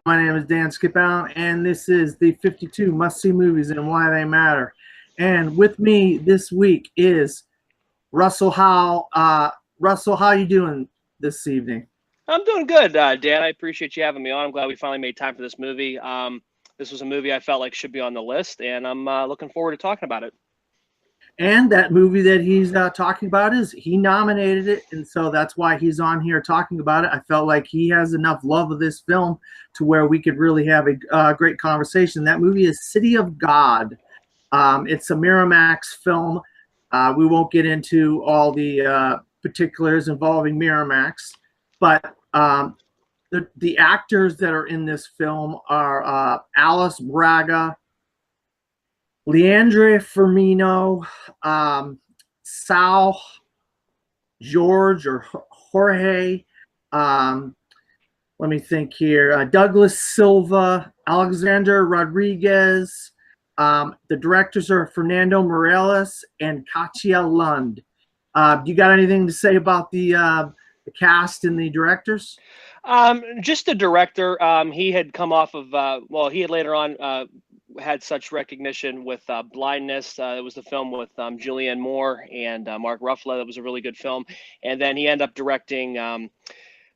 My name is Dan Skipbound, and this is the 52 must-see movies and why they matter. And with me this week is Russell Howell. Russell, how you doing this evening? I'm doing good, Dan. I appreciate you having me on. I'm glad we finally made time for this movie. This was a movie I felt like should be on the list, and I'm looking forward to talking about it. And that movie that he's talking about is he nominated it, and so that's why he's on here talking about it. I felt like he has enough love of this film to where we could really have a great conversation. That movie is City of God. It's a Miramax film. We won't get into all the particulars involving Miramax, but the actors that are in this film are Alice Braga, Leandre Firmino, Sal, George or Jorge. Let me think here. Douglas Silva, Alexandre Rodriguez. The directors are Fernando Meirelles and Katia Lund. You got anything to say about the cast and the directors? Just the director. He had come off of he had later on had such recognition with Blindness. It was the film with Julianne Moore and Mark Ruffalo. That was a really good film. And then he ended up directing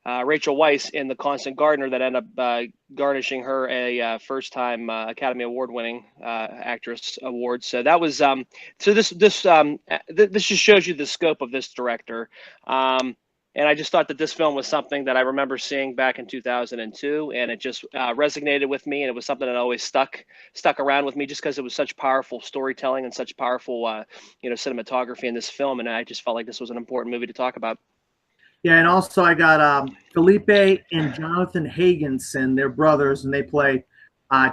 Rachel Weisz in The Constant Gardener, that ended up garnishing her a first-time Academy Award-winning actress award. So that was this just shows you the scope of this director. And I just thought that this film was something that I remember seeing back in 2002, and it just resonated with me, and it was something that always stuck around with me, just because it was such powerful storytelling and such powerful, cinematography in this film, and I just felt like this was an important movie to talk about. Yeah, and also I got Phillepe and Jonathan Haagensen. They're brothers, and they play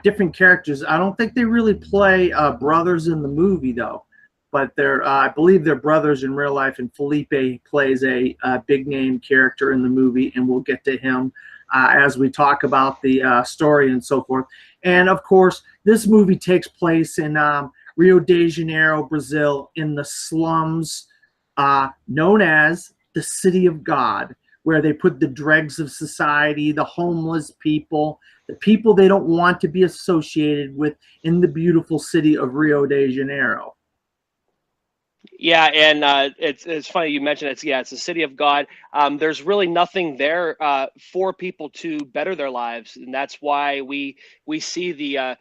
different characters. I don't think they really play brothers in the movie, though. But I believe they're brothers in real life, and Phillepe plays a big name character in the movie, and we'll get to him as we talk about the story and so forth. And of course, this movie takes place in Rio de Janeiro, Brazil, in the slums known as the City of God, where they put the dregs of society, the homeless people, the people they don't want to be associated with in the beautiful city of Rio de Janeiro. Yeah, and it's funny you mentioned it's the City of God. There's really nothing there for people to better their lives, and that's why we see the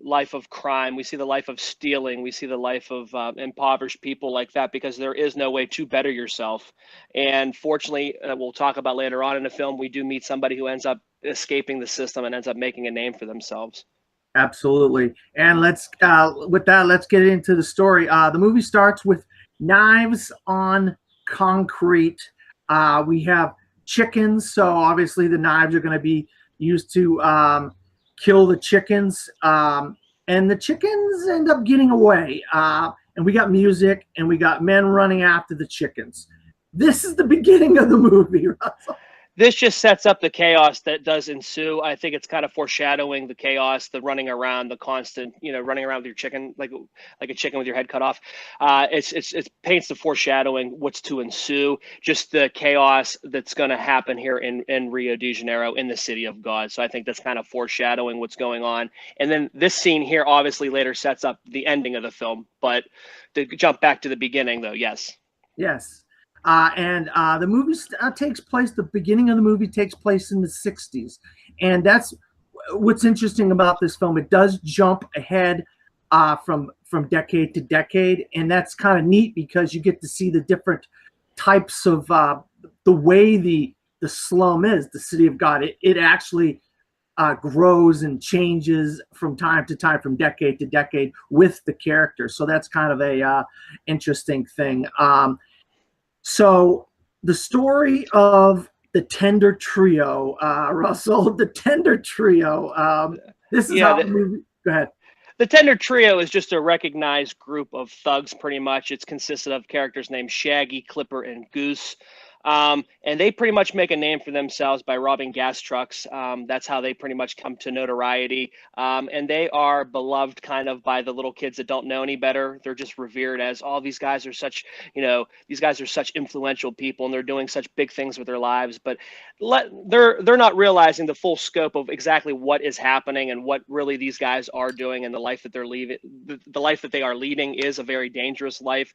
life of crime, we see the life of stealing, we see the life of impoverished people like that, because there is no way to better yourself. And fortunately, we'll talk about later on in the film, we do meet somebody who ends up escaping the system and ends up making a name for themselves. Absolutely. And let's get into the story. The movie starts with knives on concrete. We have chickens, so obviously the knives are going to be used to kill the chickens. And the chickens end up getting away. And we got music, and we got men running after the chickens. This is the beginning of the movie, Russell. This just sets up the chaos that does ensue. I think it's kind of foreshadowing the chaos, the running around, the constant, running around with your chicken, like a chicken with your head cut off. It paints the foreshadowing what's to ensue, just the chaos that's going to happen here in Rio de Janeiro, in the City of God. So I think that's kind of foreshadowing what's going on. And then this scene here obviously later sets up the ending of the film. But to jump back to the beginning, though, yes. Yes. And the movie takes place, the beginning of the movie takes place in the 60s. And that's what's interesting about this film. It does jump ahead from decade to decade. And that's kind of neat, because you get to see the different types of the way the slum is, the City of God. It actually grows and changes from time to time, from decade to decade, with the characters. So that's kind of a interesting thing. So the story of the Tender Trio, Russell, the Tender Trio. This is how the movie. Go ahead. The Tender Trio is just a recognized group of thugs, pretty much. It's consisted of characters named Shaggy, Clipper, and Goose. And they pretty much make a name for themselves by robbing gas trucks. That's how they pretty much come to notoriety. And they are beloved kind of by the little kids that don't know any better. They're just revered as, all these guys are such, these guys are such influential people and they're doing such big things with their lives. But they're not realizing the full scope of exactly what is happening and what really these guys are doing, and the life that they're leaving. The life that they are leading is a very dangerous life.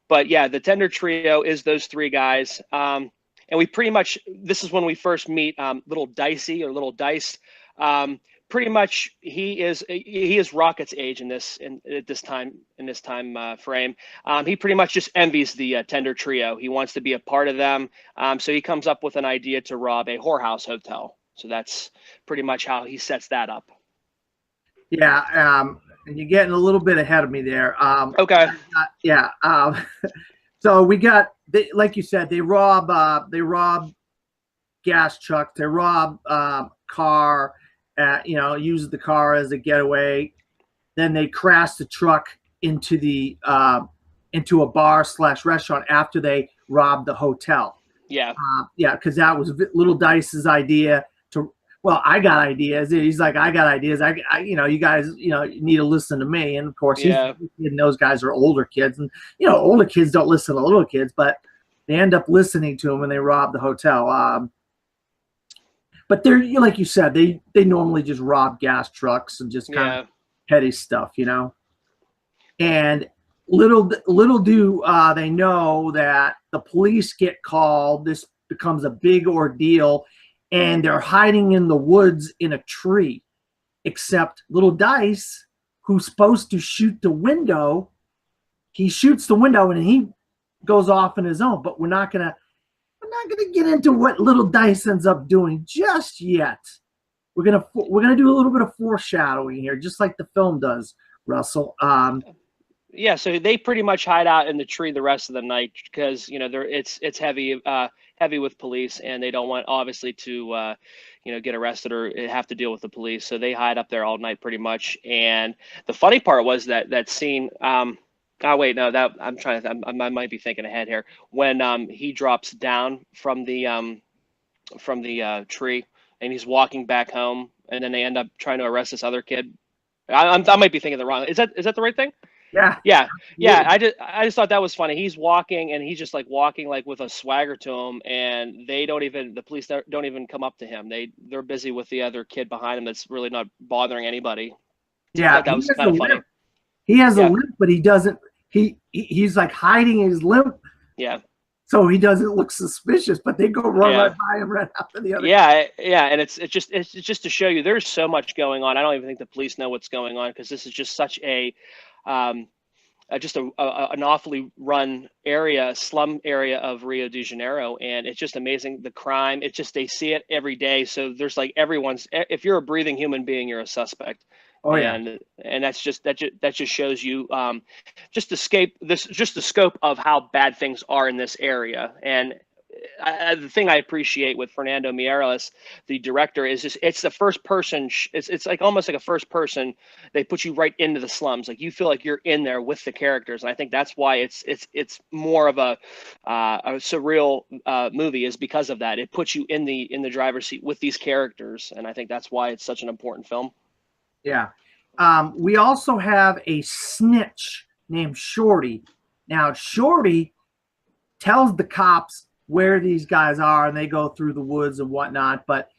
But yeah, the Tender Trio is those three guys. And we pretty much, this is when we first meet Little Dicey, or Little Dice. Pretty much he is Rocket's age in this time frame. He pretty much just envies the Tender Trio. He wants to be a part of them. So he comes up with an idea to rob a whorehouse hotel. So that's pretty much how he sets that up. Yeah, and you're getting a little bit ahead of me there. Okay. Yeah. So we got, like you said, they rob gas trucks. They rob car. Use the car as a getaway. Then they crash the truck into a bar/restaurant after they robbed the hotel. Yeah. Because that was Little Dice's idea. Well, I got ideas. He's like, I got ideas. You guys, you need to listen to me. And of course, and those guys are older kids, and older kids don't listen to little kids, but they end up listening to them when they rob the hotel. But they're, like you said, they normally just rob gas trucks and just kind of petty stuff, And little do they know that the police get called. This becomes a big ordeal. And they're hiding in the woods in a tree, except Little Dice, who's supposed to shoot the window, he shoots the window and he goes off on his own. But we're not gonna get into what Little Dice ends up doing just yet. We're gonna do a little bit of foreshadowing here, just like the film does, Russell. Yeah, so they pretty much hide out in the tree the rest of the night because it's heavy with police, and they don't want obviously to get arrested or have to deal with the police. So they hide up there all night pretty much. And the funny part was that scene. I might be thinking ahead here. When he drops down from the tree and he's walking back home, and then they end up trying to arrest this other kid. I might be thinking the wrong. Is that the right thing? Yeah. I just thought that was funny. He's walking and he's just like walking like with a swagger to him, and the police don't even come up to him. They're busy with the other kid behind him that's really not bothering anybody. Yeah, that was kind of funny. He has a limp, but he doesn't. He's like hiding his limp. Yeah. So he doesn't look suspicious, but they go right by him right after the other. Yeah, and it's just to show you there's so much going on. I don't even think the police know what's going on, because this is just such an awfully run area, slum area of Rio de Janeiro, and it's just amazing. The crime, they see it every day. So there's like if you're a breathing human being, you're a suspect. Oh yeah, and that just shows you just the scope of how bad things are in this area. And the thing I appreciate with Fernando Meirelles, the director, is it's the first person. It's like almost like a first person. They put you right into the slums. Like you feel like you're in there with the characters, and I think that's why it's more of a surreal movie, is because of that. It puts you in the driver's seat with these characters, and I think that's why it's such an important film. Yeah. We also have a snitch named Shorty. Now, Shorty tells the cops where these guys are, and they go through the woods and whatnot. But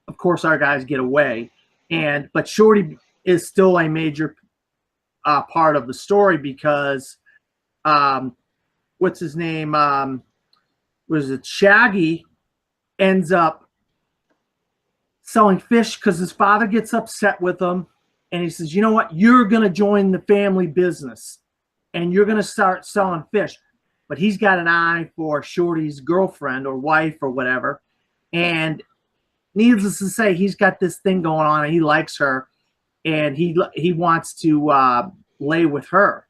of course, our guys get away. But Shorty is still a major part of the story, because what's his name? Was it Shaggy? Ends up selling fish because his father gets upset with him, and he says, you know what, you're going to join the family business and you're going to start selling fish. But he's got an eye for Shorty's girlfriend or wife or whatever, and needless to say, he's got this thing going on and he likes her, and he wants to lay with her,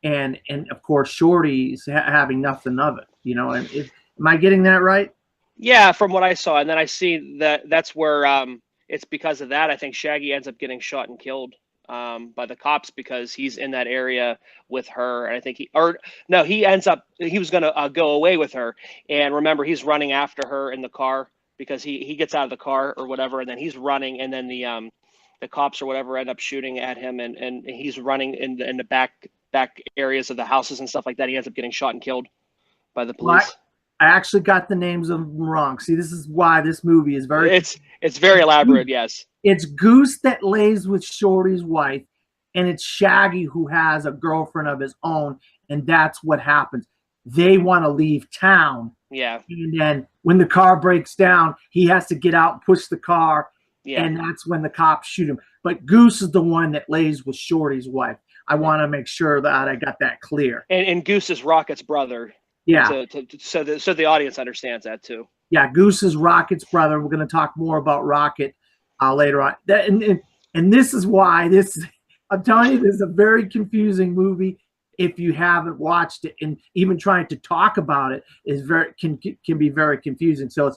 and of course Shorty's having nothing of it. Am I getting that right? Yeah, from what I saw. And then I see that's where it's because of that I think Shaggy ends up getting shot and killed. by the cops because he's in that area with her. And I think he was going to go away with her. And remember, he's running after her in the car because he gets out of the car or whatever. And then he's running. And then the cops or whatever end up shooting at him. And he's running in the back areas of the houses and stuff like that. He ends up getting shot and killed by the police. I actually got the names of them wrong. See, this is why this movie is very... It's very elaborate, yes. It's Goose that lays with Shorty's wife, and it's Shaggy who has a girlfriend of his own, and that's what happens. They want to leave town. Yeah. And then when the car breaks down, he has to get out and push the car, and that's when the cops shoot him. But Goose is the one that lays with Shorty's wife. I want to make sure that I got that clear. And Goose is Rocket's brother. Yeah. So the audience understands that too. Yeah, Goose is Rocket's brother. We're going to talk more about Rocket later on. And this is why I'm telling you, this is a very confusing movie. If you haven't watched it, and even trying to talk about it can be very confusing. So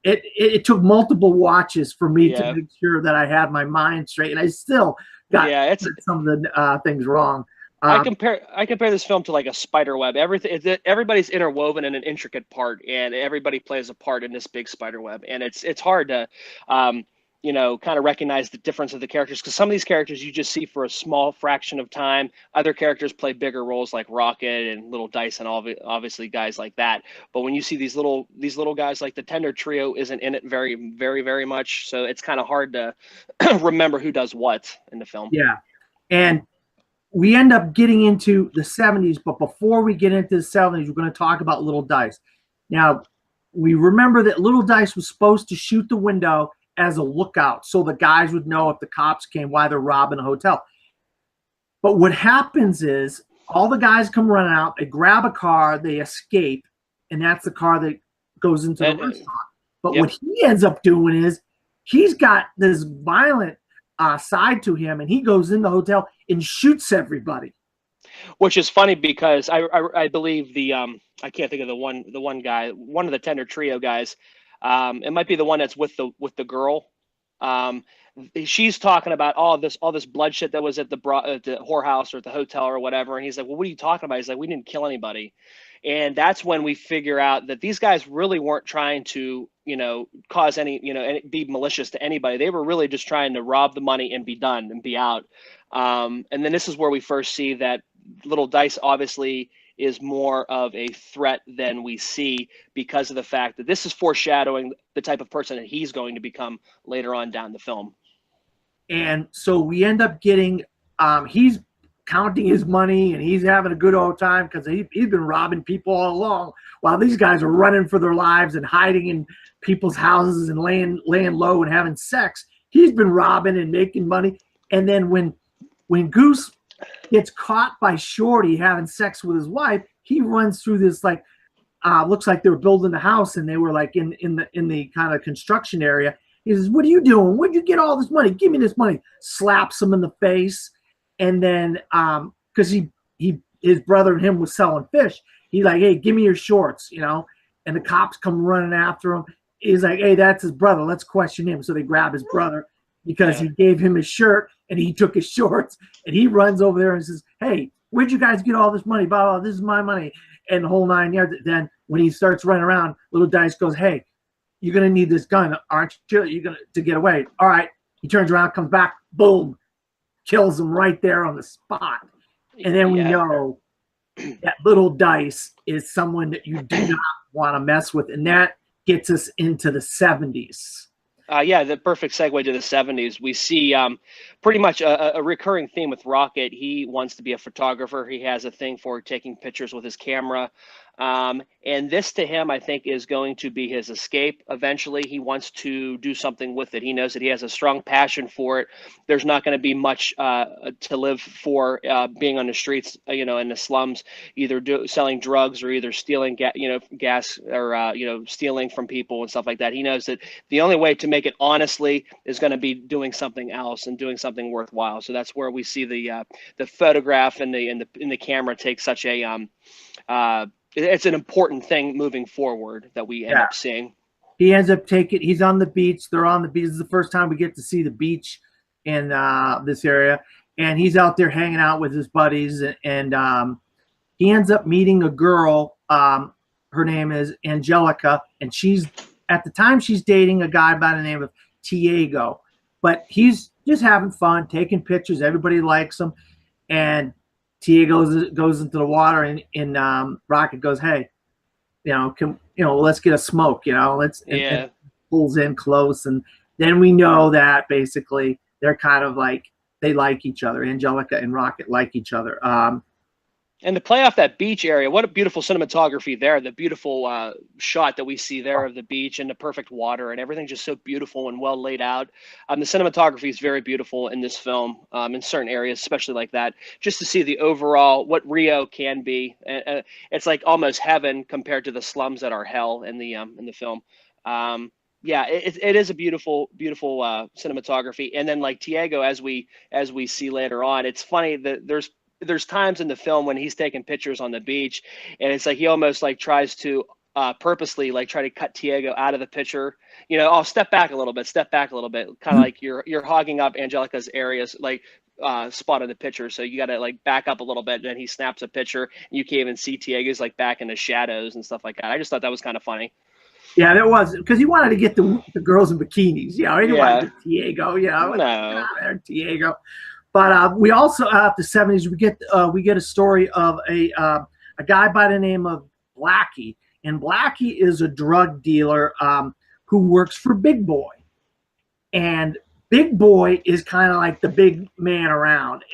it took multiple watches for me to make sure that I had my mind straight, and I still got some of the things wrong. I compare this film to like a spider web. Everybody's interwoven in an intricate part, and everybody plays a part in this big spider web. And it's hard to, kind of recognize the difference of the characters, because some of these characters you just see for a small fraction of time. Other characters play bigger roles, like Rocket and Little Dice, and obviously guys like that. But when you see these little guys, like the Tender Trio isn't in it very, very, very much. So it's kind of hard to remember who does what in the film. Yeah, and we end up getting into the 70s, but before we get into the 70s, we're going to talk about Little Dice. Now, we remember that Little Dice was supposed to shoot the window as a lookout so the guys would know if the cops came while they're robbing a hotel. But what happens is all the guys come running out, they grab a car, they escape, and that's the car that goes into the restaurant. But what he ends up doing is he's got this violent side to him, and he goes in the hotel and shoots everybody, which is funny because I believe I can't think of the one guy, one of the Tender Trio guys, it might be the one that's with the girl. She's talking about all this bloodshed that was at the whorehouse or at the hotel or whatever, and he's like, well, what are you talking about? He's like, we didn't kill anybody. And that's when we figure out that these guys really weren't trying to, cause any, be malicious to anybody. They were really just trying to rob the money and be done and be out. And then this is where we first see that Little Dice obviously is more of a threat than we see, because of the fact that this is foreshadowing the type of person that he's going to become later on down the film. And so we end up getting, he's counting his money, and he's having a good old time because he's been robbing people all along while these guys are running for their lives and hiding in people's houses and laying low and having sex. He's been robbing and making money. And then when Goose gets caught by Shorty having sex with his wife, he runs through this looks like they were building the house, and they were like in the kind of construction area. He says, what are you doing? Where'd you get all this money? Give me this money. Slaps him in the face. And then because his brother and him was selling fish, he's like, hey, give me your shorts, and the cops come running after him. He's like, hey, that's his brother, let's question him. So they grab his brother because he gave him his shirt and he took his shorts, and he runs over there and says, hey, where'd you guys get all this money? Blah, blah, this is my money, and the whole 9 yards. Then when he starts running around, Little Dice goes, hey, you're gonna need this gun, aren't you? You're gonna to get away. All right. He turns around, comes back, boom, kills him right there on the spot. And then we know that Little Dice is someone that you do not want to mess with, and that gets us into the 70s. The perfect segue to the 70s. We see pretty much a recurring theme with Rocket. He wants to be a photographer. He has a thing for taking pictures with his camera. And this to him, I think, is going to be his escape. Eventually, he wants to do something with it. He knows that he has a strong passion for it. There's not going to be much to live for being on the streets, in the slums, either selling drugs or either stealing, gas or, stealing from people and stuff like that. He knows that the only way to make it honestly is going to be doing something else and doing something worthwhile. So that's where we see the photograph and the camera take such a it's an important thing moving forward that we end up seeing. He ends up he's on the beach. They're on the beach. This is the first time we get to see the beach in this area. and he's out there hanging out with his buddies, and he ends up meeting a girl. Her name is Angelica, and she's at the time she's dating a guy by the name of Tiago, but he's just having fun, taking pictures. Everybody likes him, and Tiago goes into the water, and Rocket goes, "Hey, let's get a smoke, and pulls in close, and then we know that basically they're kind of like they like each other. Angelica and Rocket like each other. And to play off that beach area, what a beautiful cinematography there. The beautiful shot that we see there of the beach and the perfect water and everything just so beautiful and well laid out. The cinematography is very beautiful in this film in certain areas, especially like that. Just to see the overall, what Rio can be. It's like almost heaven compared to the slums that are hell in the film. Yeah, it is a beautiful cinematography. And then like Tiago, as we see later on, it's funny that there's times in the film when he's taking pictures on the beach, and it's like he almost like tries to purposely like try to cut Tiago out of the picture. I'll step back a little bit, kind of like you're hogging up Angelica's areas, like spot in the picture. So you got to like back up a little bit. And then he snaps a picture, and you can't even see Tiago's like back in the shadows and stuff like that. I just thought that was kind of funny. Yeah, that was because he wanted to get the girls in bikinis. He didn't want to get Tiago. No, there, Tiago. But we also at the 70s we get a story of a guy by the name of Blackie, and Blackie is a drug dealer who works for Big Boy, and Big Boy is kind of like the big man around.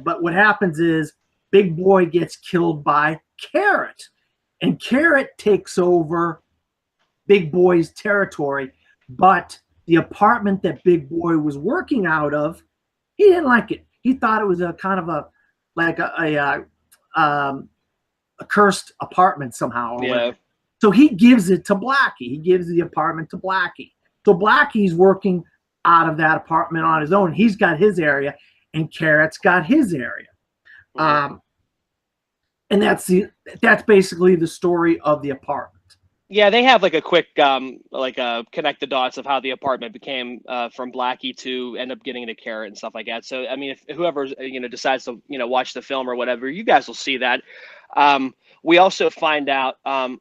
But what happens is Big Boy gets killed by Carrot, and Carrot takes over Big Boy's territory. But the apartment that Big Boy was working out of, he didn't like it. He thought it was a kind of a cursed apartment somehow. Yeah. So he gives it to Blackie. He gives the apartment to Blackie. So Blackie's working out of that apartment on his own. He's got his area, and Carrot's got his area. Mm-hmm. And that's basically the story of the apartment. Yeah, they have like a quick connect the dots of how the apartment became from Blackie to end up getting into Carrot and stuff like that. So I mean, if whoever decides to watch the film or whatever, you guys will see that. We also find out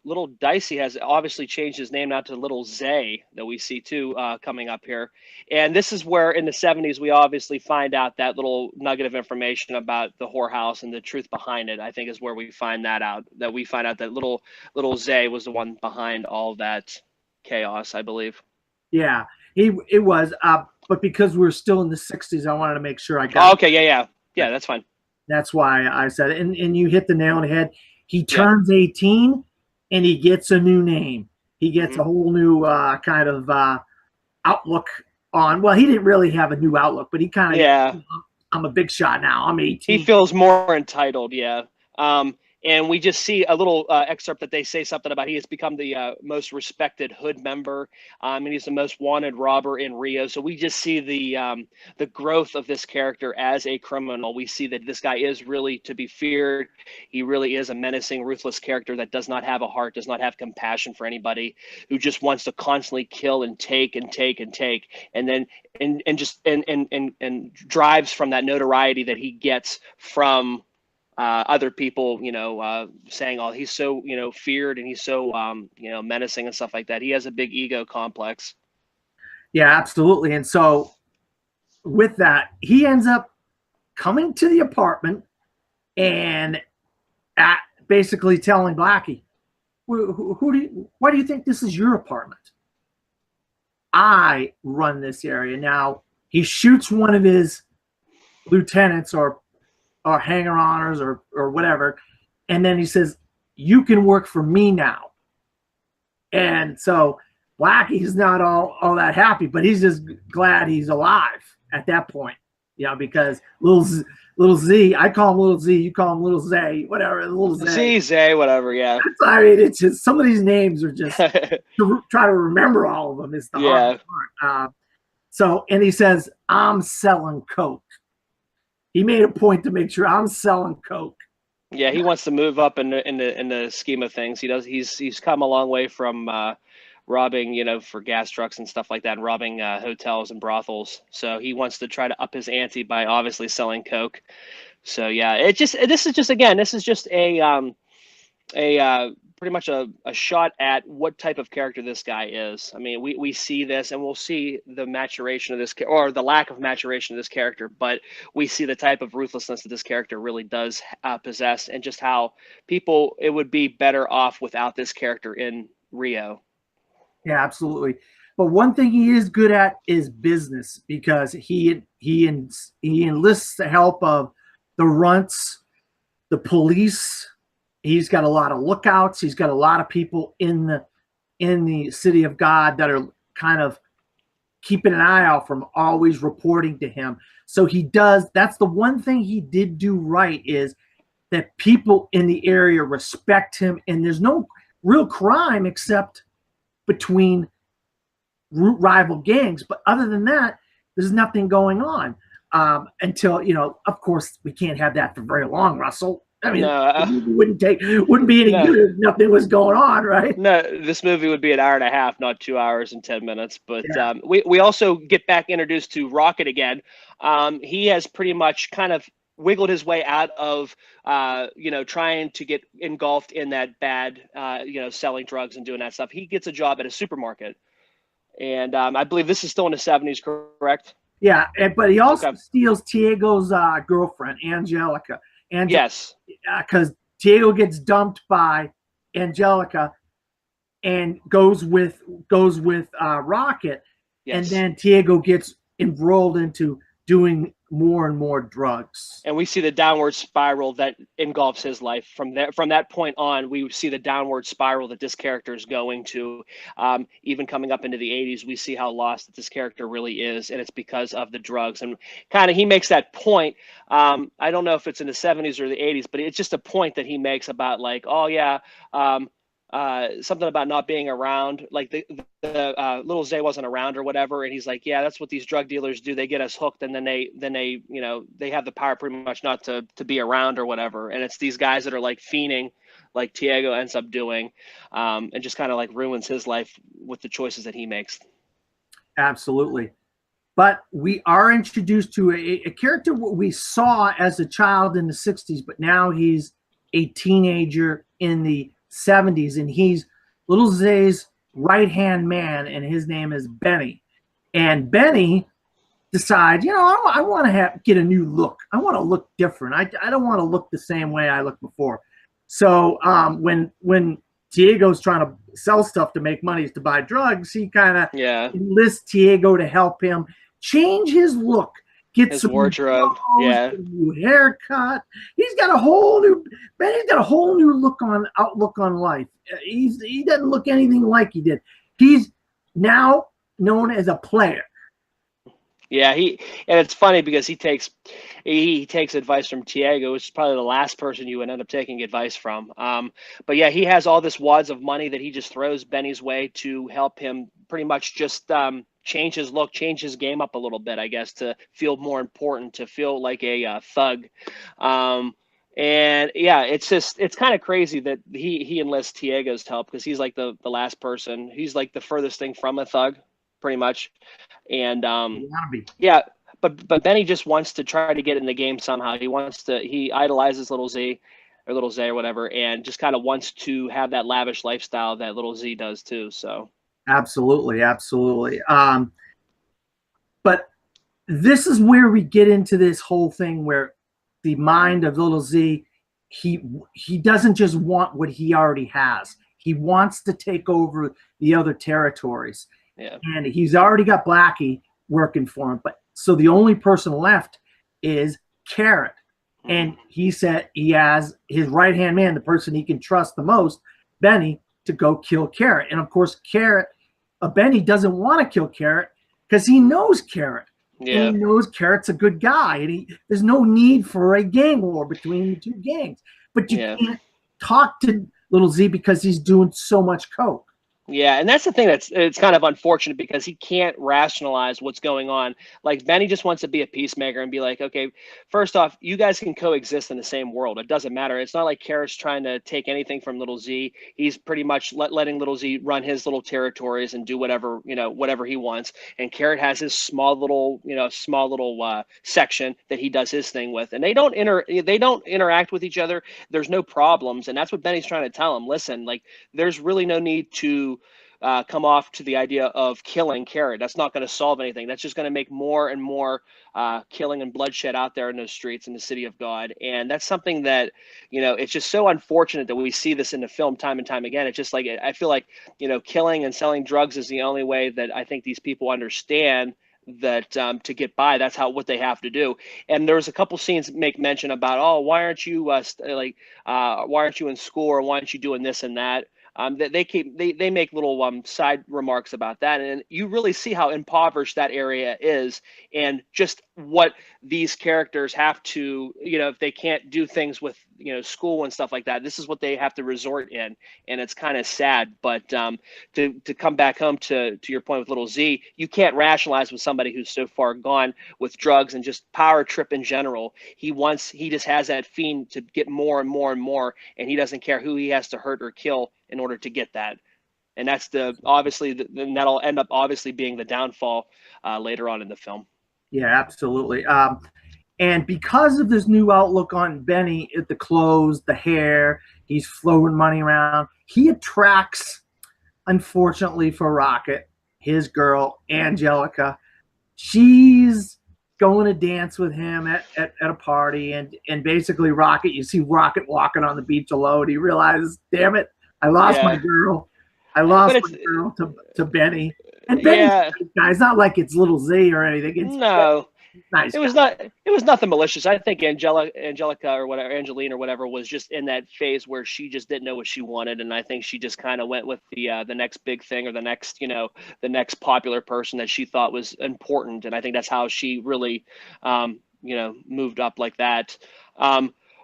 little Dicey has obviously changed his name now to Little Zay, that we see too coming up here. And this is where in the 70s we obviously find out that little nugget of information about the whorehouse and the truth behind it. I think is where we find that out. That we find out that little Zay was the one behind all that chaos, I believe. Yeah, it was. But because we're still in the 60s, I wanted to make sure I got. Oh, okay, yeah, that's fine. That's why I said it. And you hit the nail on the head. He turns 18, and he gets a new name. He gets a whole new kind of outlook on. Well, he didn't really have a new outlook, but he kind of I'm a big shot now. I'm 18. He feels more entitled, yeah. And we just see a little excerpt that they say something about he has become the most respected hood member, and he's the most wanted robber in Rio. So we just see the growth of this character as a criminal. We see that this guy is really to be feared. He really is a menacing, ruthless character that does not have a heart, does not have compassion for anybody, who just wants to constantly kill and take and take and take, and then and drives from that notoriety that he gets from other people, saying, "Oh, he's so, feared and he's so, menacing and stuff like that." He has a big ego complex. Yeah, absolutely. And so with that, he ends up coming to the apartment and basically telling Blackie, why do you think this is your apartment? I run this area. Now, he shoots one of his lieutenants or hanger-oners or whatever, and then he says, "You can work for me now." And so Blackie's not all that happy, but he's just glad he's alive at that point, because little Z, I call him Little Z, you call him Little Zay, whatever, Little Zay. Zay, whatever, yeah. I mean, it's just some of these names are just to try to remember all of them is the hard part. So, and he says, "I'm selling coke." He made a point to make sure I'm selling coke. Yeah, he wants to move up in the scheme of things. He does. He's come a long way from robbing, you know, for gas trucks and stuff like that, and robbing hotels and brothels. So he wants to try to up his ante by obviously selling coke. So yeah, this is just a pretty much a shot at what type of character this guy is. I mean, we see this, and we'll see the maturation of this, or the lack of maturation of this character, but we see the type of ruthlessness that this character really does possess, and just how it would be better off without this character in Rio. Yeah, absolutely. But one thing he is good at is business, because he enlists the help of the runts, the police. He's got a lot of lookouts. He's got a lot of people in the city of God that are kind of keeping an eye out from always reporting to him. So he does. That's the one thing he did do right, is that people in the area respect him, and there's no real crime except between rival gangs. But other than that, there's nothing going on until, you know, of course, we can't have that for very long, Russell. I mean, wouldn't be any good if nothing was going on, right? No, this movie would be an hour and a half, not 2 hours and 10 minutes. But yeah. We also get back introduced to Rocket again. He has pretty much kind of wiggled his way out of, you know, trying to get engulfed in that bad, you know, selling drugs and doing that stuff. He gets a job at a supermarket. And I believe this is still in the 70s, correct? Yeah, but he also steals Tiego's girlfriend, Angelica. Yes, because Tiago gets dumped by Angelica and goes with Rocket, yes. And then Tiago gets embroiled into doing more and more drugs. And we see the downward spiral that engulfs his life. From that point on, we see the downward spiral that this character is going to. Even coming up into the 80s, we see how lost that this character really is, and it's because of the drugs. And kind of he makes that point. I don't know if it's in the 70s or the 80s, but it's just a point that he makes about, like, oh yeah, something about not being around, like the little Zay wasn't around or whatever, and he's like, yeah, that's what these drug dealers do. They get us hooked, and then they you know, they have the power pretty much not to be around or whatever. And it's these guys that are like fiending, like Tiago ends up doing, and just kind of like ruins his life with the choices that he makes. Absolutely. But we are introduced to a character we saw as a child in the 60s, but now he's a teenager in the 70s, and he's little Zay's right-hand man, and his name is Benny. And Benny decides, you know, I want to get a new look. I want to look different. I don't want to look the same way I looked before. So when Tiego's trying to sell stuff to make money to buy drugs, he kind of enlists Tiago to help him change his look. Get his some wardrobe, clothes, a new haircut. Benny's got a whole new outlook on life. He doesn't look anything like he did. He's now known as a player. Yeah, and it's funny because he takes advice from Tiago, which is probably the last person you would end up taking advice from. But yeah, he has all this wads of money that he just throws Benny's way to help him pretty much just change his look, change his game up a little bit, I guess, to feel more important, to feel like a thug. And yeah, it's kind of crazy that he enlists Tiego's help, because he's like the last person. He's like the furthest thing from a thug, pretty much. And yeah, but Benny just wants to try to get in the game somehow. He idolizes little Zay or whatever, and just kind of wants to have that lavish lifestyle that little Z does too. So absolutely. But this is where we get into this whole thing where the mind of little Z, he doesn't just want what he already has. He wants to take over the other territories. Yeah. And he's already got Blackie working for him. But so the only person left is Carrot. And he said he has his right-hand man, the person he can trust the most, Benny, to go kill Carrot. And of course, Benny doesn't want to kill Carrot because he knows Carrot. Yeah. And he knows Carrot's a good guy. And there's no need for a gang war between the two gangs. But you can't talk to little Z because he's doing so much coke. Yeah, and that's the thing it's kind of unfortunate because he can't rationalize what's going on. Like Benny just wants to be a peacemaker and be like, okay, first off, you guys can coexist in the same world. It doesn't matter. It's not like Carrot's trying to take anything from Little Z. He's pretty much letting Little Z run his little territories and do whatever, whatever he wants. And Carrot has his small little, section that he does his thing with. And they don't interact with each other. There's no problems. And that's what Benny's trying to tell him. Listen, like there's really no need to come off to the idea of killing Carrot. That's not going to solve anything. That's just going to make more and more killing and bloodshed out there in those streets in the city of God. And that's something that, it's just so unfortunate that we see this in the film time and time again. It's just like, I feel like, killing and selling drugs is the only way that I think these people understand that to get by, that's what they have to do. And there's a couple scenes that make mention about, oh, why aren't you why aren't you in school, or why aren't you doing this and that? They make little side remarks about that, and you really see how impoverished that area is, and just what these characters have to, if they can't do things with school and stuff like that, this is what they have to resort in, and it's kind of sad. But to come back home to your point with Little Z, you can't rationalize with somebody who's so far gone with drugs and just power trip in general. He just has that fiend to get more and more and more, and he doesn't care who he has to hurt or kill in order to get that. And that's then that'll end up obviously being the downfall later on in the film. Yeah, absolutely. And because of this new outlook on Benny, the clothes, the hair, he's throwing money around. He attracts, unfortunately for Rocket, his girl, Angelica. She's going to dance with him at a party. And basically Rocket, you see Rocket walking on the beach alone. He realizes, damn it, I lost my girl. I lost my girl to Benny. And Benny's guy's not like it's Little Z or anything. It's no. Nice. It was nothing malicious. I think Angelica or whatever, Angeline or whatever, was just in that phase where she just didn't know what she wanted, and I think she just kind of went with the next big thing, or the next popular person that she thought was important, and I think that's how she really moved up like that.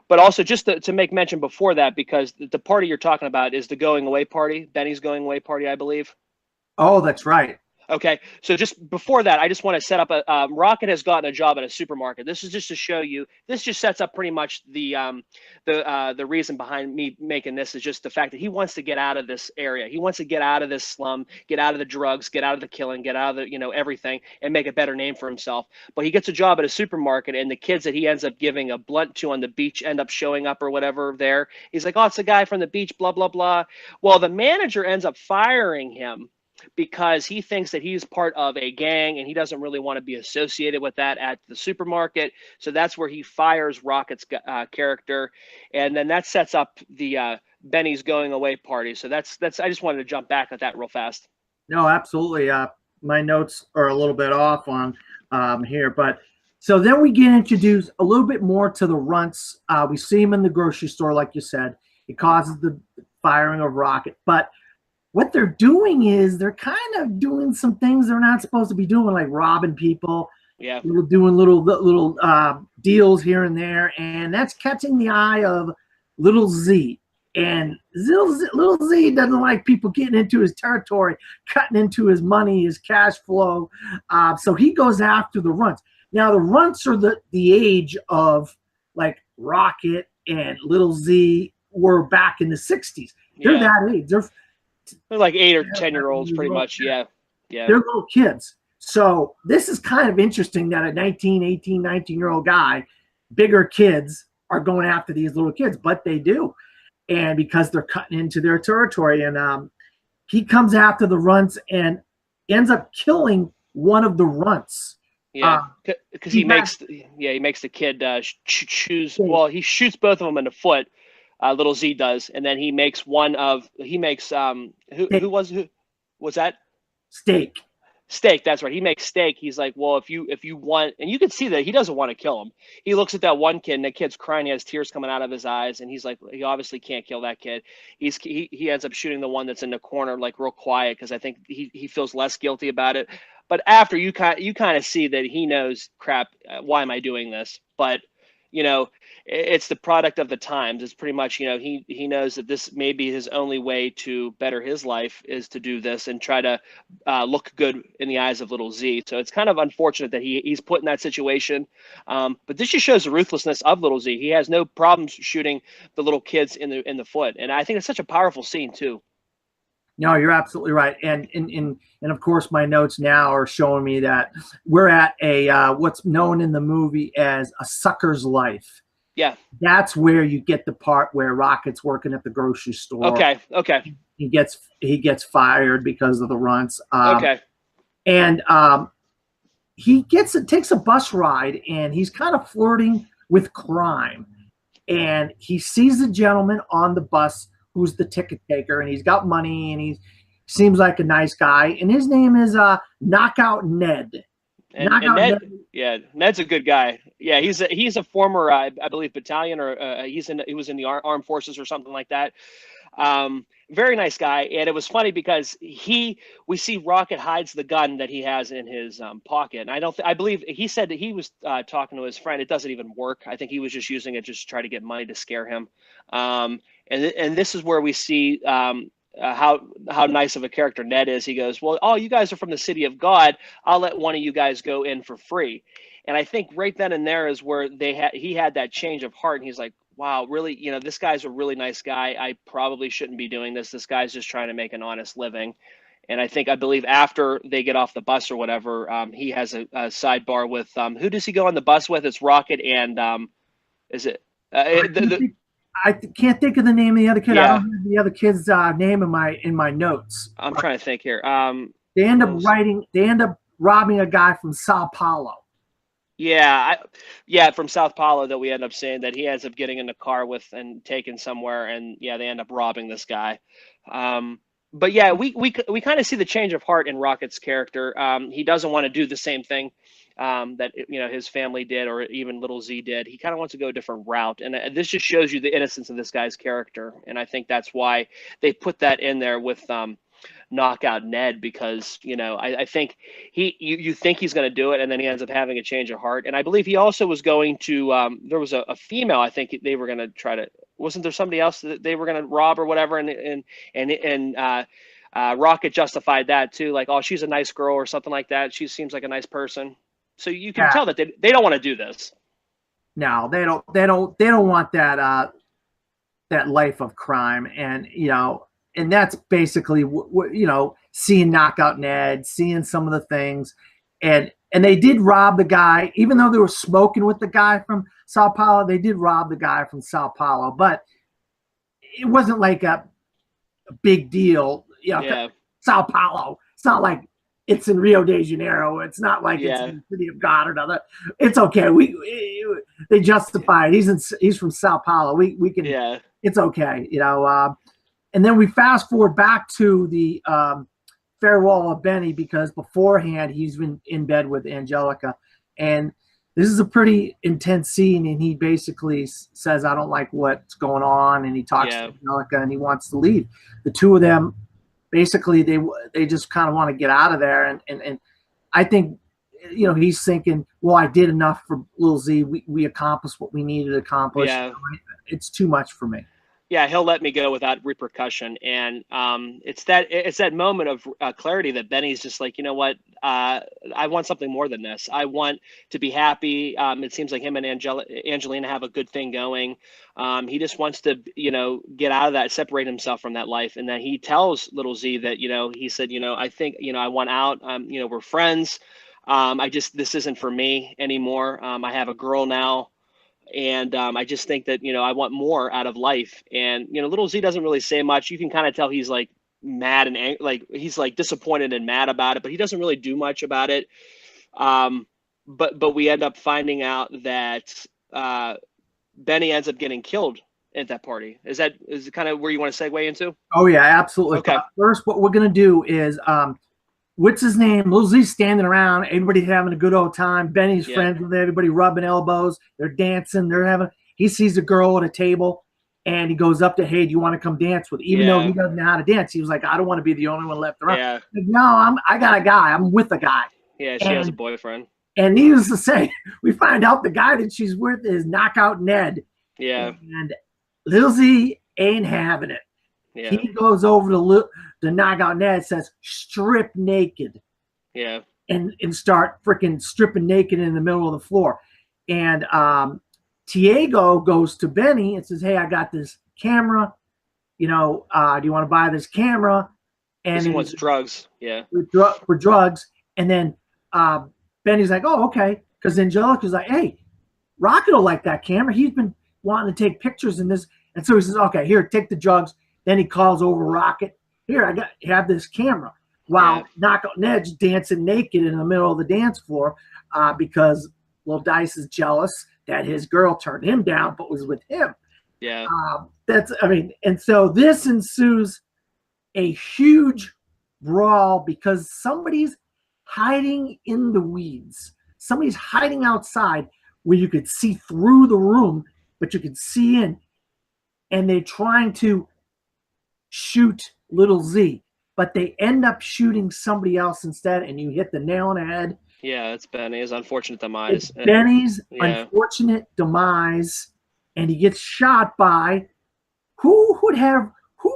But also just to make mention before that, because the party you're talking about is the going away party, Benny's going away party, I believe. Oh, that's right. Okay, so just before that, I just want to set up Rocket has gotten a job at a supermarket. This is just to show you. This just sets up pretty much the reason behind me making this, is just the fact that he wants to get out of this area. He wants to get out of this slum, get out of the drugs, get out of the killing, get out of the everything, and make a better name for himself. But he gets a job at a supermarket, and the kids that he ends up giving a blunt to on the beach end up showing up or whatever there. He's like, oh, it's the guy from the beach, blah blah blah. Well, the manager ends up firing him because he thinks that he's part of a gang and he doesn't really want to be associated with that at the supermarket. So that's where he fires Rocket's character, and then that sets up the Benny's going away party. So that's I just wanted to jump back at that real fast. No, absolutely. My notes are a little bit off on here, but so then we get introduced a little bit more to the runts. We see him in the grocery store, like you said. It causes the firing of Rocket, but what they're doing is they're kind of doing some things they're not supposed to be doing, like robbing people. Yeah, doing little deals here and there, and that's catching the eye of Little Z. And Little Z doesn't like people getting into his territory, cutting into his money, his cash flow. So he goes after the runts. Now the runts are the age of like Rocket and Little Z were back in the 60s. They're that age. They're like 8 or 10-year-olds, pretty much. Yeah. They're little kids. So this is kind of interesting that a 19, 18, 19-year-old guy, bigger kids, are going after these little kids, but they do. And because they're cutting into their territory. And he comes after the runts and ends up killing one of the runts. Yeah, because he makes the kid choose. Well, he shoots both of them in the foot. Little Z does, and then he makes who was that? Steak, that's right. He makes Steak. He's like, well, if you want, and you can see that he doesn't want to kill him. He looks at that one kid, and that kid's crying. He has tears coming out of his eyes, and he's like, he obviously can't kill that kid. He ends up shooting the one that's in the corner, like real quiet, because I think he feels less guilty about it. But after you kind of see that he knows, crap, why am I doing this? But it's the product of the times. It's pretty much, he knows that this may be his only way to better his life is to do this and try to look good in the eyes of little Z. So it's kind of unfortunate that he's put in that situation. But this just shows the ruthlessness of little Z. He has no problems shooting the little kids in the foot. And I think it's such a powerful scene too. No, you're absolutely right. And of course, my notes now are showing me that we're at a what's known in the movie as a sucker's life. Yeah. That's where you get the part where Rocket's working at the grocery store. Okay. He gets fired because of the runts. Okay. And he takes a bus ride, and he's kind of flirting with crime. And he sees a gentleman on the bus who's the ticket taker, and he's got money, and he seems like a nice guy. And his name is Knockout Ned. And Ned, yeah, Ned's a good guy. Yeah, he's a former, I believe, battalion, or he was in the armed forces or something like that. Very nice guy. And it was funny because we see Rocket hides the gun that he has in his pocket. And I believe he said that he was talking to his friend. It doesn't even work. I think he was just using it just to try to get money to scare him. And this is where we see how nice of a character Ned is. He goes, well, oh, you guys are from the city of God. I'll let one of you guys go in for free. And I think right then and there is where he had that change of heart. And he's like, wow, really, this guy's a really nice guy. I probably shouldn't be doing this. This guy's just trying to make an honest living. And I believe after they get off the bus or whatever, he has a sidebar with, who does he go on the bus with? It's Rocket and is it? I can't think of the name of the other kid. Yeah. I don't have the other kid's name in my notes. I'm trying to think here. They end up robbing a guy from Sao Paulo. Yeah, from South Paulo that we end up seeing that he ends up getting in the car with and taken somewhere, and yeah, they end up robbing this guy. But yeah, we kind of see the change of heart in Rocket's character. He doesn't want to do the same thing that his family did, or even little Z did. He kind of wants to go a different route, and this just shows you the innocence of this guy's character. And I think that's why they put that in there with Knockout Ned, because I think you think he's going to do it, and then he ends up having a change of heart. And I believe he also was going to there was a female, I think they were going to try to, wasn't there somebody else that they were going to rob or whatever, and Rocket justified that too, like, oh, she's a nice girl or something like that, she seems like a nice person. So you can tell that they don't want to do this. No, they don't want that life of crime. And that's basically seeing Knockout Ned, seeing some of the things, and they did rob the guy, even though they were smoking with the guy from Sao Paulo. They did rob the guy from Sao Paulo, but it wasn't like a big deal. Yeah. Sao Paulo. It's not like it's in Rio de Janeiro. It's not like it's in the city of God or another. It's okay. They justify it. He's from Sao Paulo. We can. Yeah. It's okay. And then we fast forward back to the farewell of Benny, because beforehand he's been in bed with Angelica, and this is a pretty intense scene. And he basically says, "I don't like what's going on," and he talks to Angelica, and he wants to leave. The two of them, basically, they just kind of want to get out of there. And I think, he's thinking, well, I did enough for Lil Z. We accomplished what we needed to accomplish. Yeah. It's too much for me. Yeah, he'll let me go without repercussion. And it's that moment of clarity that Benny's just like, you know what, I want something more than this. I want to be happy. It seems like him and Angelina have a good thing going. He just wants to, get out of that, separate himself from that life. And then he tells little Z that, he said, I think, I want out. We're friends. This isn't for me anymore. I have a girl now. And I just think that, I want more out of life. And, little Z doesn't really say much. You can kind of tell he's like mad and like he's like disappointed and mad about it, but he doesn't really do much about it. But we end up finding out that Benny ends up getting killed at that party. Is it kind of where you want to segue into? Oh, yeah, absolutely. Okay. First, what we're going to do is what's his name? Lil Z's standing around, everybody having a good old time. Benny's friends with everybody, rubbing elbows. They're dancing. He sees a girl at a table, and he goes up to, hey, do you want to come dance with? Even though he doesn't know how to dance, he was like, I don't want to be the only one left around. Yeah. Like, no, I got a guy. I'm with a guy. Yeah, she has a boyfriend. And needless to say, we find out the guy that she's with is Knockout Ned. Yeah. And Lil Z ain't having it. Yeah. He goes over to Knockout Ned, says, strip naked. Yeah. And start freaking stripping naked in the middle of the floor. And Tiago goes to Benny and says, hey, I got this camera. You know, do you want to buy this camera? And he wants drugs. Yeah. For drugs. And then Benny's like, oh, okay. Because Angelica's like, hey, Rocket will like that camera. He's been wanting to take pictures in this. And so he says, okay, here, take the drugs. Then he calls over Rocket. Here, have this camera. While Knockout Ned's dancing naked in the middle of the dance floor because Lil Dice is jealous that his girl turned him down but was with him. Yeah. And so this ensues a huge brawl because somebody's hiding in the weeds. Somebody's hiding outside where you could see through the room, but you could see in. And they're trying to shoot Little Z. But they end up shooting somebody else instead, and you hit the nail on the head. Yeah, it's Benny's unfortunate demise. It's Benny's unfortunate demise, and he gets shot by who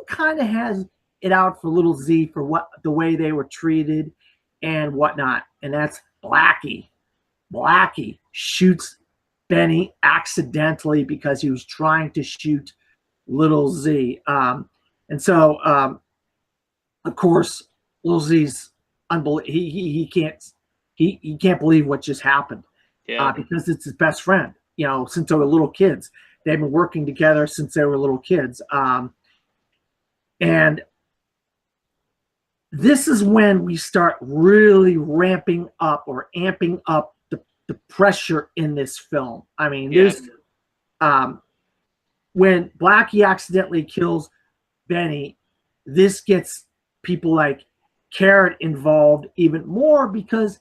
kind of has it out for Little Z for the way they were treated and whatnot, and that's Blackie. Blackie shoots Benny accidentally because he was trying to shoot Little Z, and so. Of course, Lil Z's he can't believe what just happened. Yeah. Because it's his best friend. You know, since they were little kids, they've been working together since they were little kids. And this is when we start really ramping up or amping up the pressure in this film. I mean, this when Blackie accidentally kills Benny, this gets people like Carrot involved even more because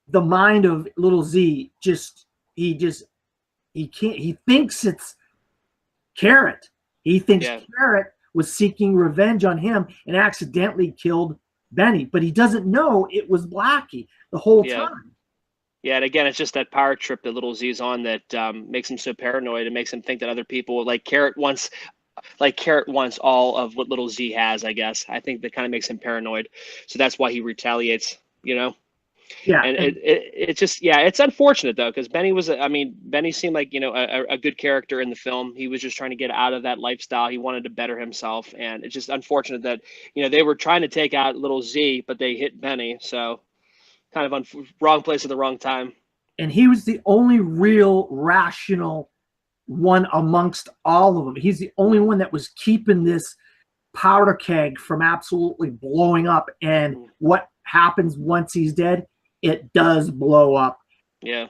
the mind of Little Z he thinks it's Carrot. He thinks Carrot was seeking revenge on him and accidentally killed Benny, but he doesn't know it was Blackie the whole time. Yeah, and again, it's just that power trip that Little Z's on that makes him so paranoid and makes him think that other people like Carrot wants all of what Little Z has, I guess. I think that kind of makes him paranoid. So that's why he retaliates, you know? Yeah. And it just, it's unfortunate though, because Benny seemed like, you know, a good character in the film. He was just trying to get out of that lifestyle. He wanted to better himself. And it's just unfortunate that, you know, they were trying to take out Little Z, but they hit Benny. So kind of wrong place at the wrong time. And he was the only real rational one amongst all of them. He's the only one that was keeping this powder keg from absolutely blowing up. And what happens once he's dead? It does blow up. Yeah.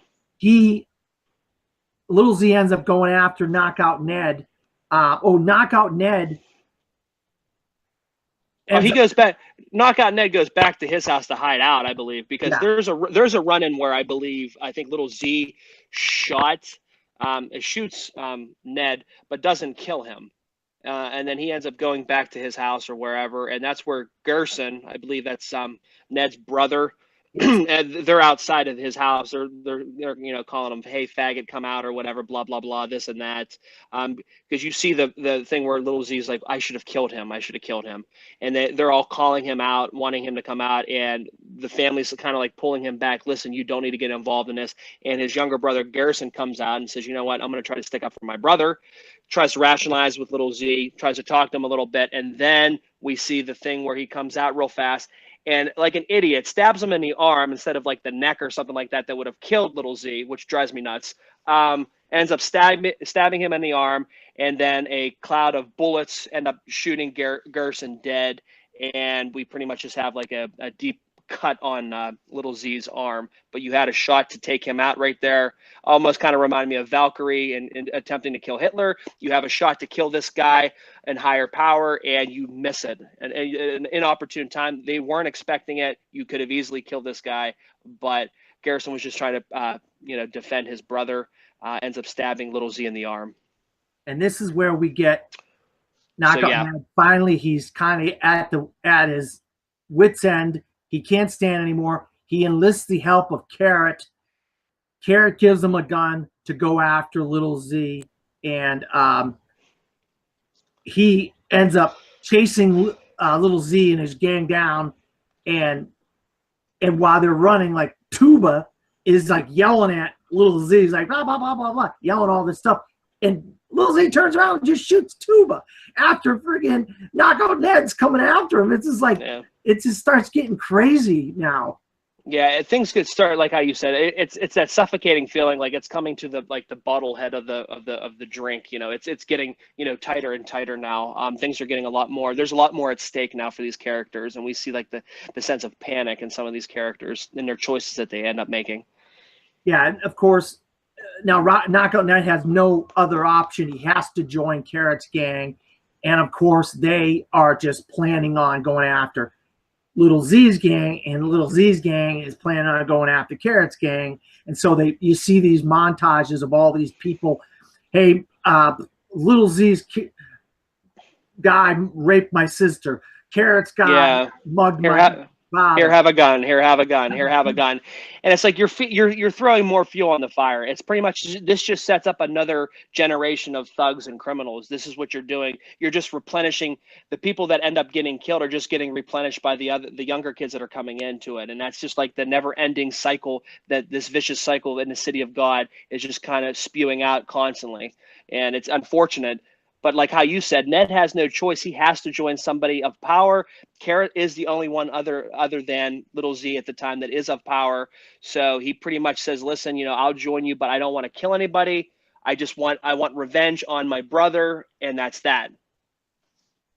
Little Z ends up going after Knockout Ned. Knockout Ned. He goes back. Knockout Ned goes back to his house to hide out, I believe, because there's a run-in where I think Little Z shoots Ned, but doesn't kill him. And then he ends up going back to his house or wherever. And that's where Gerson, I believe that's Ned's brother, and they're outside of his house. They're you know, calling him, hey, faggot, come out or whatever, blah, blah, blah, this and that. Because you see the thing where Little Z's like, I should have killed him. And they're all calling him out, wanting him to come out. And the family's kind of like pulling him back. Listen, you don't need to get involved in this. And his younger brother, Garrison, comes out and says, you know what, I'm going to try to stick up for my brother. Tries to rationalize with Little Z, tries to talk to him a little bit. And then we see the thing where he comes out real fast and like an idiot stabs him in the arm instead of like the neck or something like that would have killed Little Z, which drives me nuts. Ends up stabbing him in the arm, and then a cloud of bullets end up shooting Gerson dead, and we pretty much just have like a deep cut on Little Z's arm. But you had a shot to take him out right there. Almost kind of reminded me of Valkyrie and attempting to kill Hitler. You have a shot to kill this guy in higher power, and you miss it. And an inopportune time. They weren't expecting it. You could have easily killed this guy, but Garrison was just trying to defend his brother. Ends up stabbing Little Z in the arm. And this is where we get Knockout Ned. Finally, he's kind of at his wit's end. He can't stand anymore. he enlists the help of Carrot. Carrot gives him a gun to go after Little Z, and he ends up chasing Little Z and his gang down, and while they're running, like Tuba is like yelling at Little Z. He's like blah blah blah blah blah, yelling all this stuff, and Little Z turns around and just shoots Tuba after friggin' Knockout Ned's coming after him. It's just like it just starts getting crazy now. Yeah, things could start like how you said. It's that suffocating feeling, like it's coming to the bottle head of the drink. You know, it's getting tighter and tighter now. Things are getting a lot more. There's a lot more at stake now for these characters, and we see like the sense of panic in some of these characters and their choices that they end up making. Yeah, and of course, now Knockout Ned has no other option. He has to join Carrot's gang, and of course, they are just planning on going after Little Z's gang, and Little Z's gang is planning on going after Carrot's gang. And so you see these montages of all these people. Hey, Little Z's guy raped my sister. Carrot's guy mugged my father. Here, have a gun. Here, have a gun. Here, have a gun. And it's like you're throwing more fuel on the fire. It's pretty much, this just sets up another generation of thugs and criminals. This is what you're doing. You're just replenishing. The people that end up getting killed are just getting replenished by the younger kids that are coming into it. And that's just like the never-ending cycle, that this vicious cycle in the city of God is just kind of spewing out constantly. And it's unfortunate. But like how you said, Ned has no choice. He has to join somebody of power. Carrot is the only one other than Little Z at the time that is of power. So he pretty much says, listen, I'll join you, but I don't want to kill anybody. I want revenge on my brother, and that's that.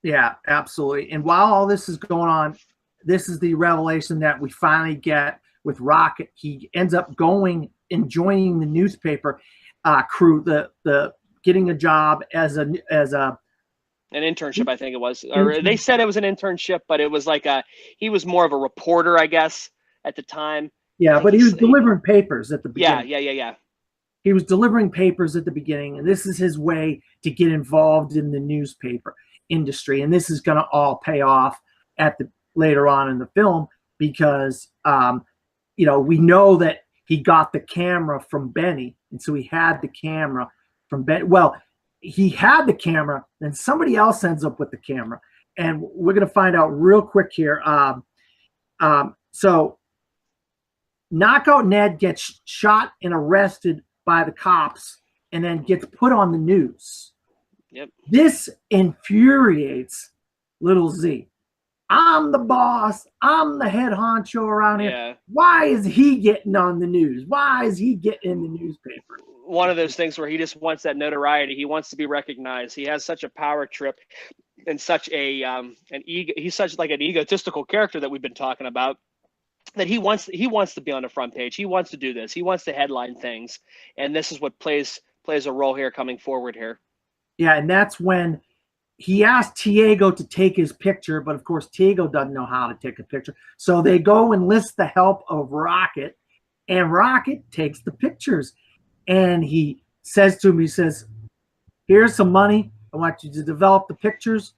Yeah, absolutely. And while all this is going on, this is the revelation that we finally get with Rocket. He ends up going and joining the newspaper crew, the getting a job as an internship, I think it was. Or they said it was an internship, but it was like he was more of a reporter, I guess, at the time. Yeah, but he was delivering papers at the beginning. Yeah. He was delivering papers at the beginning, and this is his way to get involved in the newspaper industry. And this is going to all pay off later on in the film, because we know that he got the camera from Benny, and so he had the camera from Ben. Well, he had the camera, then somebody else ends up with the camera, and we're going to find out real quick here. So Knockout Ned gets shot and arrested by the cops, and then gets put on the news. Yep. This infuriates Little Z. I'm the boss. I'm the head honcho around here. Yeah. Why is he getting on the news? Why is he getting in the newspaper? One of those things where he just wants that notoriety. He wants to be recognized. He has such a power trip and such an ego. He's such like an egotistical character that we've been talking about, that he wants to be on the front page. He wants to do this. He wants to headline things, and this is what plays a role here coming forward here. Yeah, and that's when he asked Tiago to take his picture, but of course Tiago doesn't know how to take a picture. So they go enlist the help of Rocket, and Rocket takes the pictures. And he says to him, he says, here's some money. I want you to develop the pictures.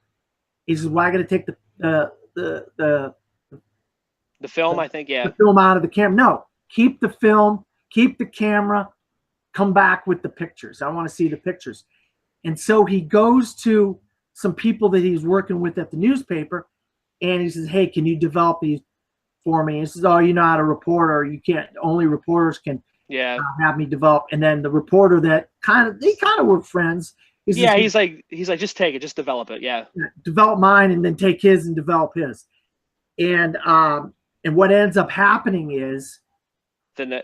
He says, well, I got to take the film, I think, yeah. The film out of the camera. No, keep the film, keep the camera, come back with the pictures. I want to see the pictures. And so he goes to some people that he's working with at the newspaper, and he says, hey, can you develop these for me? And he says, oh, you're not a reporter. You can't, only reporters can have me develop. And then the reporter that they kind of were friends. He's like, just take it, just develop it. Yeah. Develop mine and then take his and develop his. And what ends up happening is the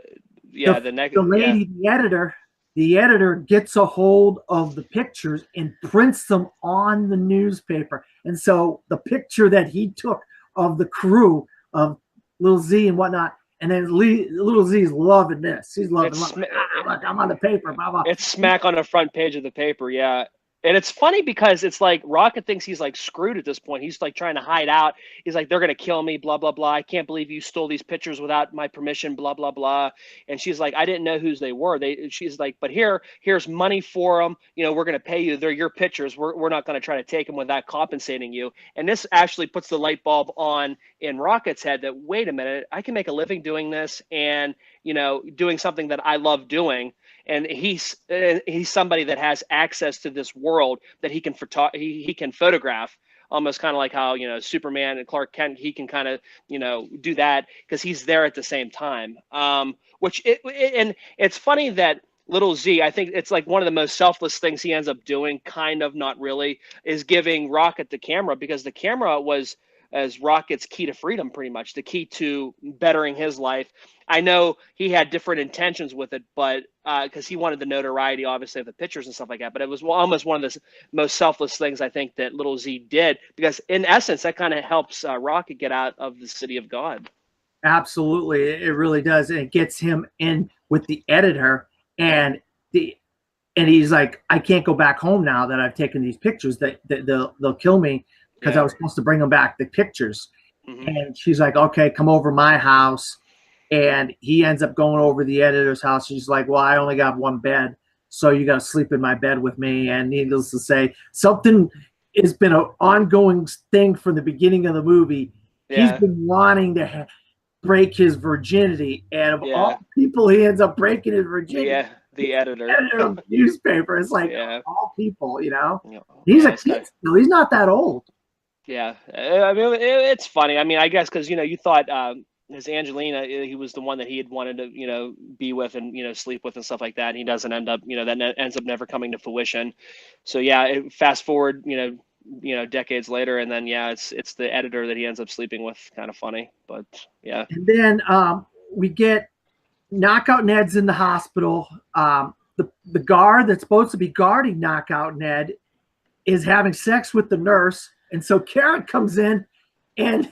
editor gets a hold of the pictures and prints them on the newspaper. And so the picture that he took of the crew of Little Z and whatnot, and then Little Z's loving this. He's loving it. Look, I'm on the paper. Blah, blah. It's smack on the front page of the paper, yeah. And it's funny because it's like Rocket thinks he's like screwed at this point. He's like trying to hide out. He's like, they're going to kill me, blah, blah, blah. I can't believe you stole these pictures without my permission, blah, blah, blah. And she's like, I didn't know whose they were. She's like, but here's money for them. You know, we're going to pay you. They're your pictures. We're not going to try to take them without compensating you. And this actually puts the light bulb on in Rocket's head that, wait a minute, I can make a living doing this and, you know, doing something that I love doing. And he's somebody that has access to this world that he can photograph, almost kind of like how, you know, Superman and Clark Kent, he can kind of, you know, do that because he's there at the same time. And it's funny that little Z, I think it's like one of the most selfless things he ends up doing, kind of, not really, is giving Rocket the camera, because the camera was as Rocket's key to freedom, pretty much the key to bettering his life. I know he had different intentions with it, but because he wanted the notoriety, obviously, of the pictures and stuff like that. But it was almost one of the most selfless things I think that little Z did, because in essence, that kind of helps Rocket get out of the city of God. Absolutely, it really does, and it gets him in with the editor, and he's like, I can't go back home now that I've taken these pictures. That they'll kill me. Because I was supposed to bring them back the pictures. Mm-hmm. And she's like, okay, come over to my house. And he ends up going over to the editor's house. She's like, well, I only got one bed, so you got to sleep in my bed with me. And needless to say, something has been an ongoing thing from the beginning of the movie. Yeah. He's been wanting to break his virginity. And of all people, he ends up breaking his virginity. Yeah. The editor of the newspaper. It's like, all people, you know. He's a kid still. He's not that old. Yeah, I mean, it's funny. I mean, I guess because, you know, you thought as Angelina, he was the one that he had wanted to, you know, be with and, you know, sleep with and stuff like that. And he doesn't end up, you know, that ends up never coming to fruition. So yeah, fast forward, you know, decades later, and then it's the editor that he ends up sleeping with. Kind of funny, but yeah. And then we get Knockout Ned's in the hospital. The guard that's supposed to be guarding Knockout Ned is having sex with the nurse. And so Karen comes in and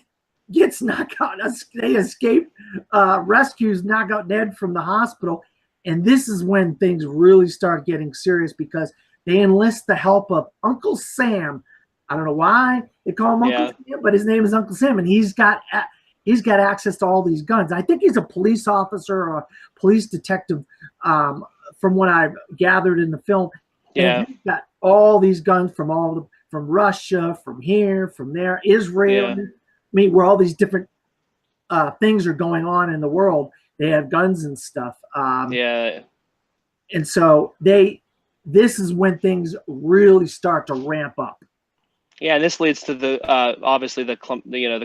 gets Knockout. They escape, rescues Knockout Ned from the hospital. And this is when things really start getting serious, because they enlist the help of Uncle Sam. I don't know why they call him Uncle Sam, but his name is Uncle Sam, and he's got access to all these guns. I think he's a police officer or a police detective, from what I've gathered in the film. Yeah, and he's got all these guns from Russia, from here, from there, Israel. Yeah. I mean, where all these different things are going on in the world, they have guns and stuff. And so this is when things really start to ramp up. Yeah, and this leads to the obviously the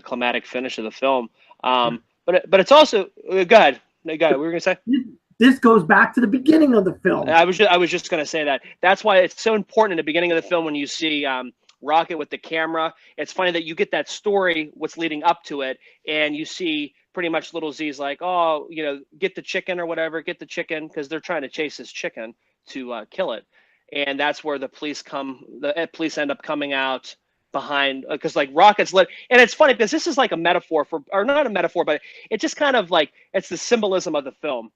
climatic finish of the film. But it's also go ahead. We were gonna say. This goes back to the beginning of the film. I was just going to say that. That's why it's so important in the beginning of the film when you see Rocket with the camera. It's funny that you get that story, what's leading up to it, and you see pretty much little Z's like, oh, you know, get the chicken or whatever, get the chicken, because they're trying to chase this chicken to kill it. And that's where the police police end up coming out behind, because like Rocket's lit. And it's funny because this is like a metaphor for, or not a metaphor, but it's just kind of like, it's the symbolism of the film.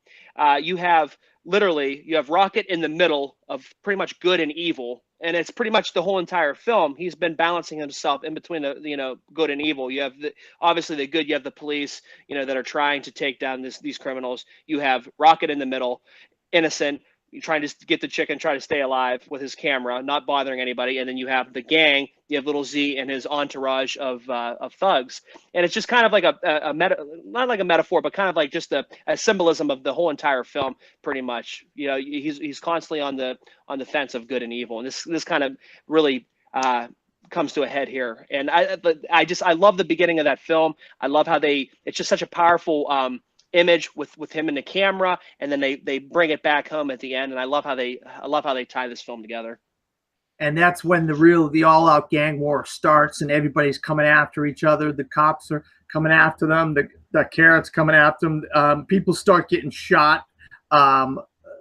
You have Rocket in the middle of pretty much good and evil, and it's pretty much the whole entire film. He's been balancing himself in between the good and evil. You have obviously the good. You have the police, that are trying to take down these criminals. You have Rocket in the middle, innocent, trying to get the chicken, try to stay alive with his camera, not bothering anybody. And then you have the gang. You have little Z and his entourage of thugs. And it's just kind of like not like a metaphor, but kind of like just a symbolism of the whole entire film, pretty much. He's constantly on the fence of good and evil. And this kind of really comes to a head here. And I love the beginning of that film. I love how it's just such a powerful image with him in the camera, and then they bring it back home at the end. And I love how they tie this film together. And that's when the all-out gang war starts, and everybody's coming after each other. The cops are coming after them. The Carrot's coming after them. People start getting shot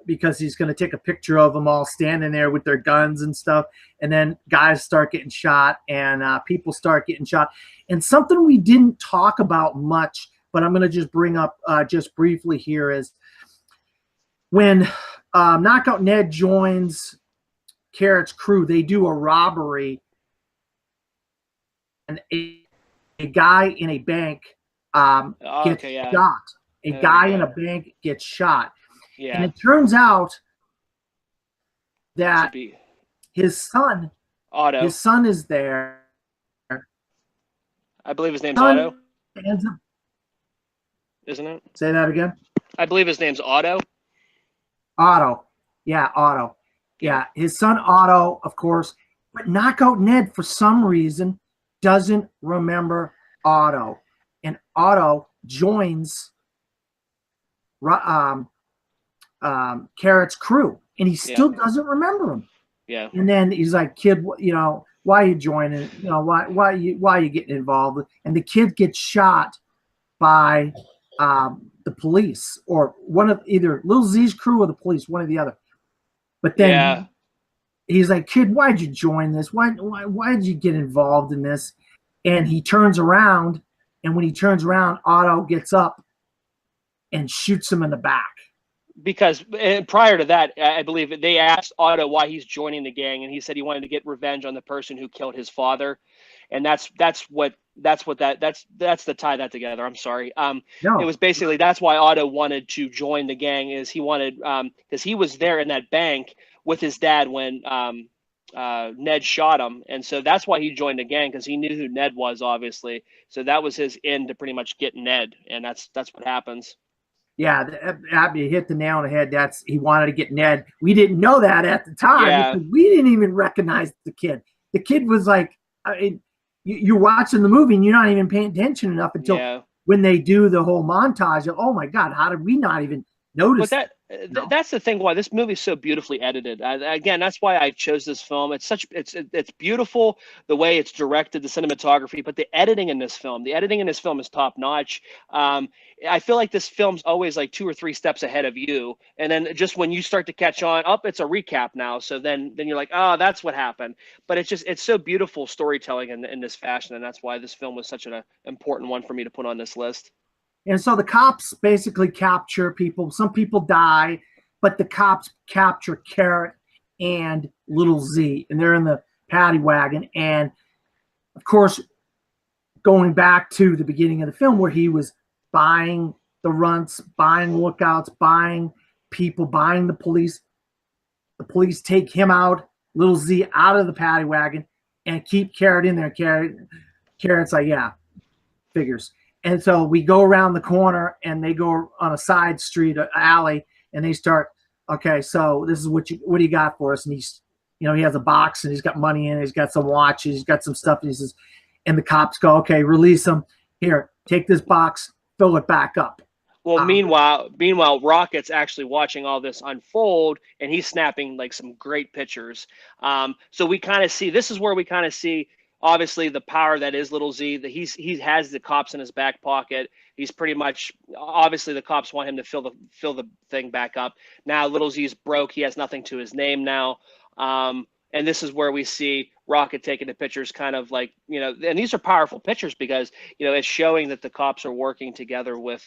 because he's going to take a picture of them all standing there with their guns and stuff. And then guys start getting shot, and people start getting shot. And something we didn't talk about much, but I'm going to just bring up just briefly here, is when Knockout Ned joins Carrot's crew, they do a robbery, and a guy in a bank gets shot. A guy in a bank gets shot. Yeah. And it turns out that his son is there. I believe his name's Otto. Isn't it? Say that again. I believe his name's Otto. Otto. Yeah, Otto. Yeah, his son Otto, of course. But Knockout Ned, for some reason, doesn't remember Otto. And Otto joins Carrot's crew. And he still doesn't remember him. Yeah. And then he's like, kid, you know, why are you joining? You know, why are you getting involved? And the kid gets shot by the police, or one of either Little Z's crew or the police, one or the other. But then he's like, kid, why'd you join this? Why did you get involved in this? And he turns around, and when he turns around, Otto gets up and shoots him in the back. Because prior to that, I believe they asked Otto why he's joining the gang, and he said he wanted to get revenge on the person who killed his father, and that's the tie that together. I'm sorry. It was basically that's why Otto wanted to join the gang, is he wanted because he was there in that bank with his dad when Ned shot him, and so that's why he joined the gang, because he knew who Ned was, obviously. So that was his end to pretty much get Ned, and that's what happens. Yeah, Abby hit the nail on the head. He wanted to get Ned. We didn't know that at the time because we didn't even recognize the kid. The kid was like, you're watching the movie and you're not even paying attention enough until when they do the whole montage of, oh my God, how did we not even notice? But that's the thing why this movie is so beautifully edited. Again, that's why I chose this film. It's beautiful the way it's directed, the cinematography, but the editing in this film is top notch. I feel like this film's always like 2 or 3 steps ahead of you, and then just when you start to catch on, it's a recap now. So then you're like, oh, that's what happened. But it's so beautiful storytelling in this fashion, and that's why this film was such an important one for me to put on this list. And so the cops basically capture people. Some people die, but the cops capture Carrot and Little Z, and they're in the paddy wagon. And of course, going back to the beginning of the film where he was buying the runts, buying lookouts, buying people, buying the police. The police take him out, Little Z out of the paddy wagon, and keep Carrot in there. Carrot's like, yeah, figures. And so we go around the corner, and they go on a side street, an alley, and they start, okay, so this is what do you got for us? And he's, he has a box, and he's got money in it. He's got some watches. He's got some stuff. And he says, and the cops go, okay, release him. Here, take this box, fill it back up. Well, meanwhile, Rocket's actually watching all this unfold, and he's snapping like some great pictures. So we kind of see, this is where we kind of see, obviously, the power that is Little Z. That he has the cops in his back pocket. He's pretty much, obviously the cops want him to fill the thing back up. Now Little Z's broke. He has nothing to his name now. And this is where we see Rocket taking the pictures, kind of like, and these are powerful pictures because, it's showing that the cops are working together with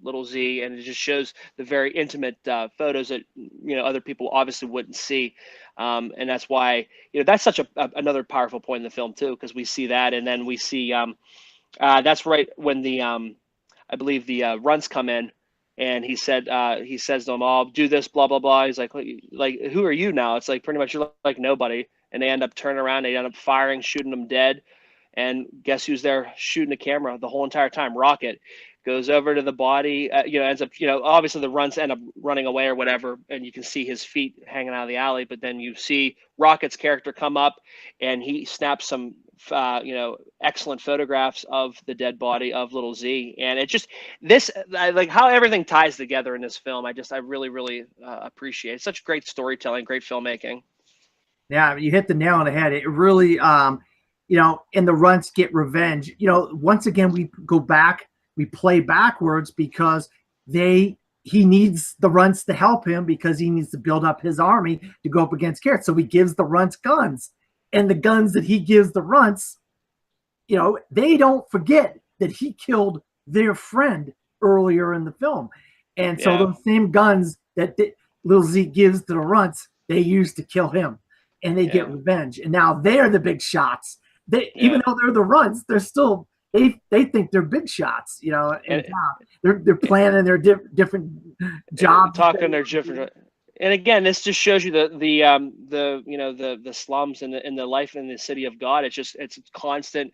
Little Z, and it just shows the very intimate photos that, other people obviously wouldn't see. And that's why, that's such another powerful point in the film too, because we see that, and then we see that's right when the I believe the runts come in, and he says to them, "I'll do this, blah blah blah." He's like, who are you now? It's like pretty much you're like nobody, and they end up turning around, they end up firing, shooting them dead, and guess who's there shooting the camera the whole entire time? Rocket. Goes over to the body, ends up, obviously the runts end up running away or whatever, and you can see his feet hanging out of the alley, but then you see Rocket's character come up, and he snaps some, excellent photographs of the dead body of Little Z. And it just, like how everything ties together in this film, I really, really appreciate. It's such great storytelling, great filmmaking. Yeah, you hit the nail on the head. It really, and the runts get revenge. Once again, we go back, we play backwards because he needs the runts to help him because he needs to build up his army to go up against Carrot. So he gives the runts guns, and the guns that he gives the runts, they don't forget that he killed their friend earlier in the film. And so those same guns that Little Z gives to the runts, they use to kill him. and they get revenge. And now they're the big shots. Even though they're the runs, they're still they think they're big shots, you know. And they're planning their different jobs, talking their different. And again, this just shows you the slums and the life in the city of God. It's constant,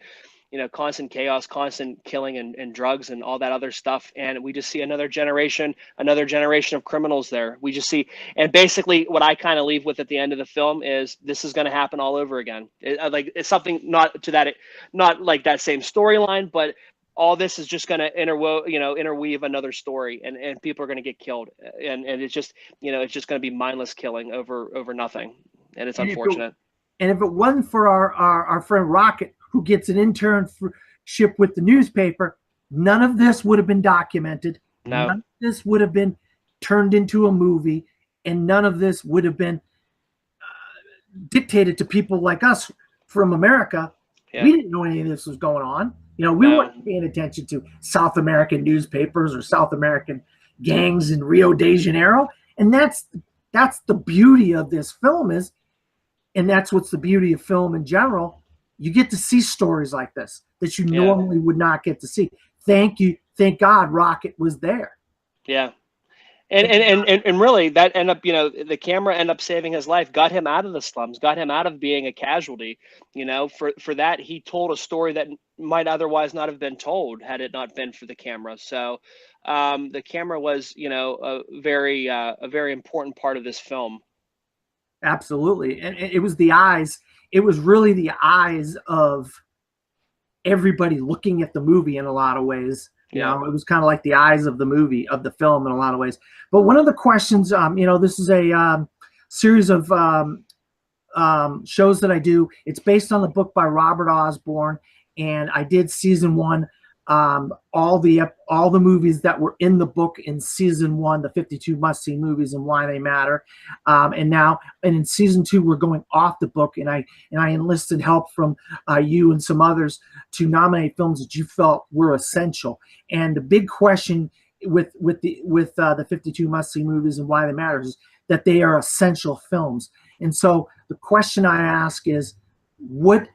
constant chaos, constant killing and drugs and all that other stuff. And we just see another generation of criminals there. We just see, and basically what I kind of leave with at the end of the film is this is going to happen all over again. It's something not like that same storyline, but all this is just going to interweave another story, and people are going to get killed, and it's just it's just going to be mindless killing over nothing, and it's unfortunate. And if it wasn't for our friend Rocket, who gets an internship with the newspaper, none of this would have been documented. No. None of this would have been turned into a movie, and none of this would have been dictated to people like us from America. Yeah. We didn't know any of this was going on. We weren't paying attention to South American newspapers or South American gangs in Rio de Janeiro. And that's the beauty of this film is, and that's what's the beauty of film in general. You get to see stories like this that you normally would not get to see. Thank God Rocket was there. Yeah. And really that ended up, the camera ended up saving his life, got him out of the slums, got him out of being a casualty. For that, he told a story that might otherwise not have been told had it not been for the camera. So the camera was, a very important part of this film. Absolutely. And it was the eyes. It was really the eyes of everybody looking at the movie in a lot of ways. It was kind of like the eyes of the movie, of the film in a lot of ways. But one of the questions, this is a series of shows that I do. It's based on the book by Robert Osborne, and I did season 1, all the movies that were in the book in season 1, the 52 must-see movies and why they matter. And in season 2, we're going off the book, and I enlisted help from you and some others to nominate films that you felt were essential. And the big question with the 52 must-see movies and why they matter is that they are essential films. And so the question I ask is, what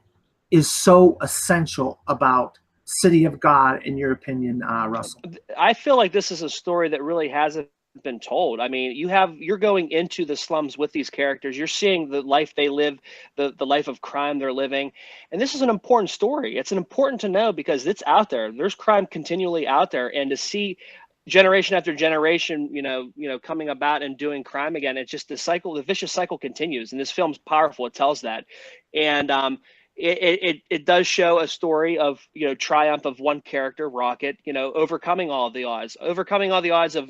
is so essential about City of God, in your opinion, Russell? I feel like this is a story that really hasn't been told. I mean, you're going into the slums with these characters. You're seeing the life they live, the life of crime they're living. And this is an important story. It's important to know because it's out there. There's crime continually out there. And to see generation after generation, coming about and doing crime again, it's just the vicious cycle continues. And this film's powerful. It tells that. And it does show a story of triumph of one character, Rocket, overcoming all the odds of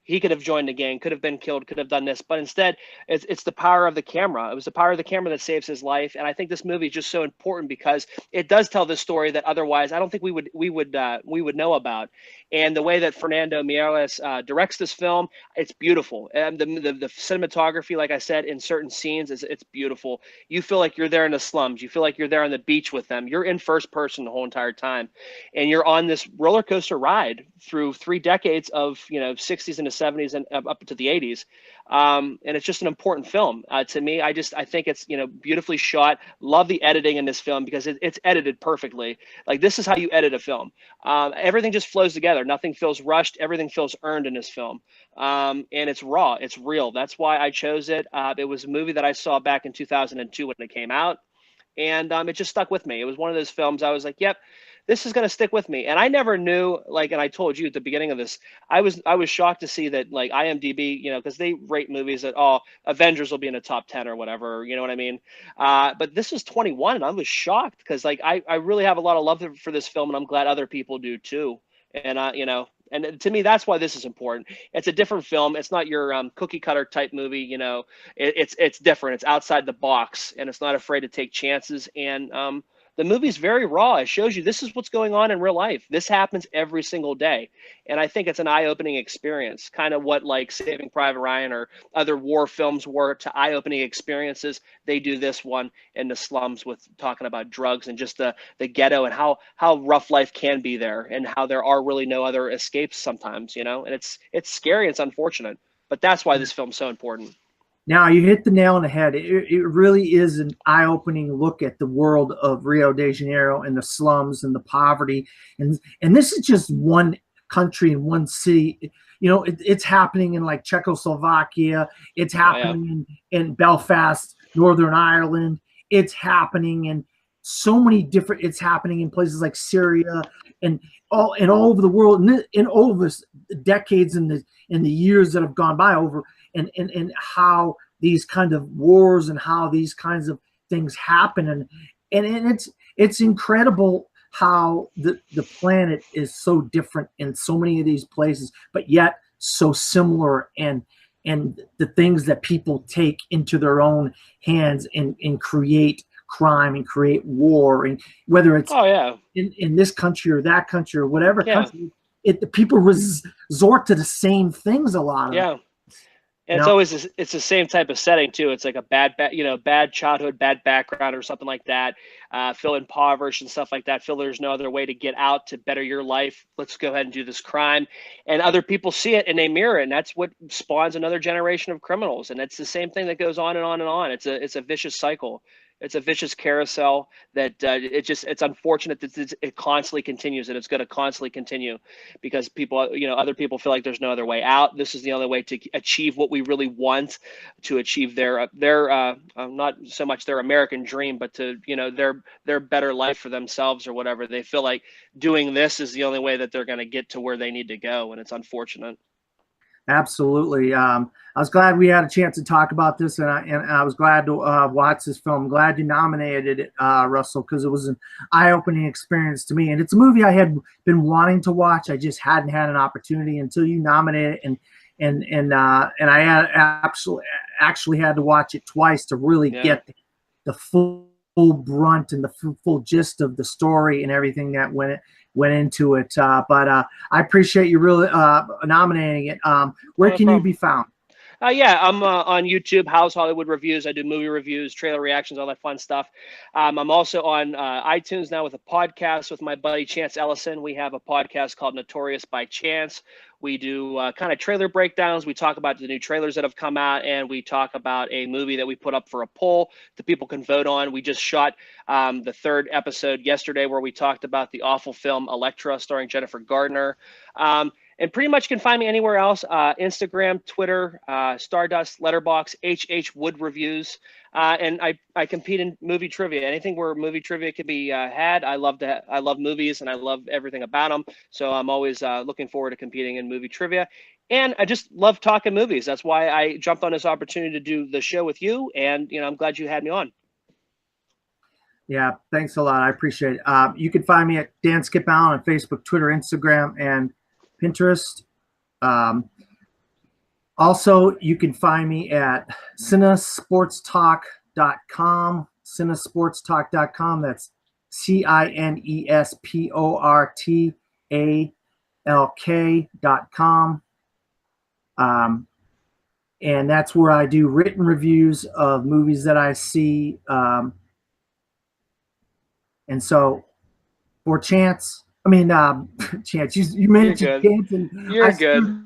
he could have joined the gang, could have been killed, could have done this, but instead it's the power of the camera. It was the power of the camera that saves his life. And I think this movie is just so important because it does tell this story that otherwise I don't think we would know about. And the way that Fernando Meirelles directs this film, it's beautiful. And the cinematography, like I said, in certain scenes, it's beautiful. You feel like you're there in the slums. You feel like you're there on the beach with them. You're in first person the whole entire time. And you're on this roller coaster ride through 3 decades of, 60s and the 70s and up to the 80s. And it's just an important film to me. I think it's, beautifully shot. Love the editing in this film because it's edited perfectly. Like this is how you edit a film. Everything just flows together. Nothing feels rushed. Everything feels earned in this film. And it's raw. It's real. That's why I chose it. It was a movie that I saw back in 2002 when it came out. And it just stuck with me. It was one of those films I was like, yep, this is going to stick with me. And I never knew, and I told you at the beginning of this, I was shocked to see that IMDb, because they rate movies that, Avengers will be in the top 10 or whatever, you know what I mean? But this was 21 and I was shocked because I really have a lot of love for this film and I'm glad other people do too. And, and to me, that's why this is important. It's a different film. It's not your cookie cutter type movie. It's different. It's outside the box and it's not afraid to take chances. And the movie's very raw. It shows you this is what's going on in real life. This happens every single day. And I think it's an eye-opening experience, kind of what like Saving Private Ryan or other war films were to eye-opening experiences. They do this one in the slums with talking about drugs and just the ghetto and how rough life can be there and how there are really no other escapes sometimes, and it's scary. It's unfortunate, but that's why this film's so important. Now you hit the nail on the head. It really is an eye-opening look at the world of Rio de Janeiro and the slums and the poverty. And this is just one country and one city. You know, it's happening in like Czechoslovakia. It's happening in Belfast, Northern Ireland. It's happening in so many different. It's happening in places like Syria and all over the world. And in all of this decades and the years that have gone by over. And how these kind of wars and how these kinds of things happen. And it's incredible how the planet is so different in so many of these places, but yet so similar, and the things that people take into their own hands and create crime and create war, and whether it's in this country or that country or whatever country, the people resort to the same things a lot of them. And it's always it's the same type of setting too. It's like a bad childhood, bad background or something like that. Feel impoverished and stuff like that. Feel there's no other way to get out to better your life. Let's go ahead and do this crime. And other people see it and they mirror it. And that's what spawns another generation of criminals. And it's the same thing that goes on and on and on. It's a vicious cycle. It's a vicious carousel that it's unfortunate that it constantly continues, and it's going to constantly continue because people, other people feel like there's no other way out. This is the only way to achieve what we really want, to achieve their not so much their American dream, but to, their better life for themselves or whatever. They feel like doing this is the only way that they're going to get to where they need to go, and it's unfortunate. Absolutely. I was glad we had a chance to talk about this, and I was glad to watch this film. I'm glad you nominated it, Russell, because it was an eye-opening experience to me. And it's a movie I had been wanting to watch. I just hadn't had an opportunity until you nominated it, and I had actually had to watch it twice to really get the full brunt and the full gist of the story and everything that went into it. But I appreciate you really nominating it. Where can you be found? I'm on YouTube, Howell's Hollywood Reviews. I do movie reviews, trailer reactions, all that fun stuff. I'm also on iTunes now with a podcast with my buddy Chance Ellison. We have a podcast called Notorious by Chance. We do kind of trailer breakdowns. We talk about the new trailers that have come out, and we talk about a movie that we put up for a poll that people can vote on. We just shot the third episode yesterday where we talked about the awful film Elektra starring Jennifer Gardner. And pretty much can find me anywhere else, Instagram, Twitter, Stardust, Letterboxd, HH Wood Reviews. And I compete in movie trivia. Anything where movie trivia can be had. I love movies and I love everything about them. So I'm always looking forward to competing in movie trivia. And I just love talking movies. That's why I jumped on this opportunity to do the show with you. And, I'm glad you had me on. Yeah, thanks a lot. I appreciate it. You can find me at Dan Skip Allen on Facebook, Twitter, Instagram, and Pinterest. Also, you can find me at cinesportstalk.com, cinesportstalk.com. That's cinesportalk.com. And that's where I do written reviews of movies that I see. And so for Chance, Chance, you mentioned Chance, and you're good.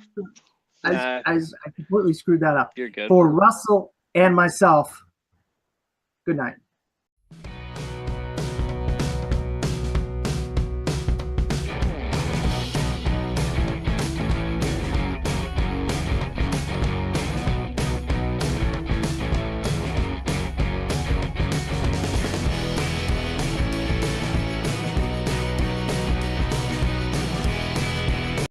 I completely screwed that up. You're good. For Russell and myself, good night.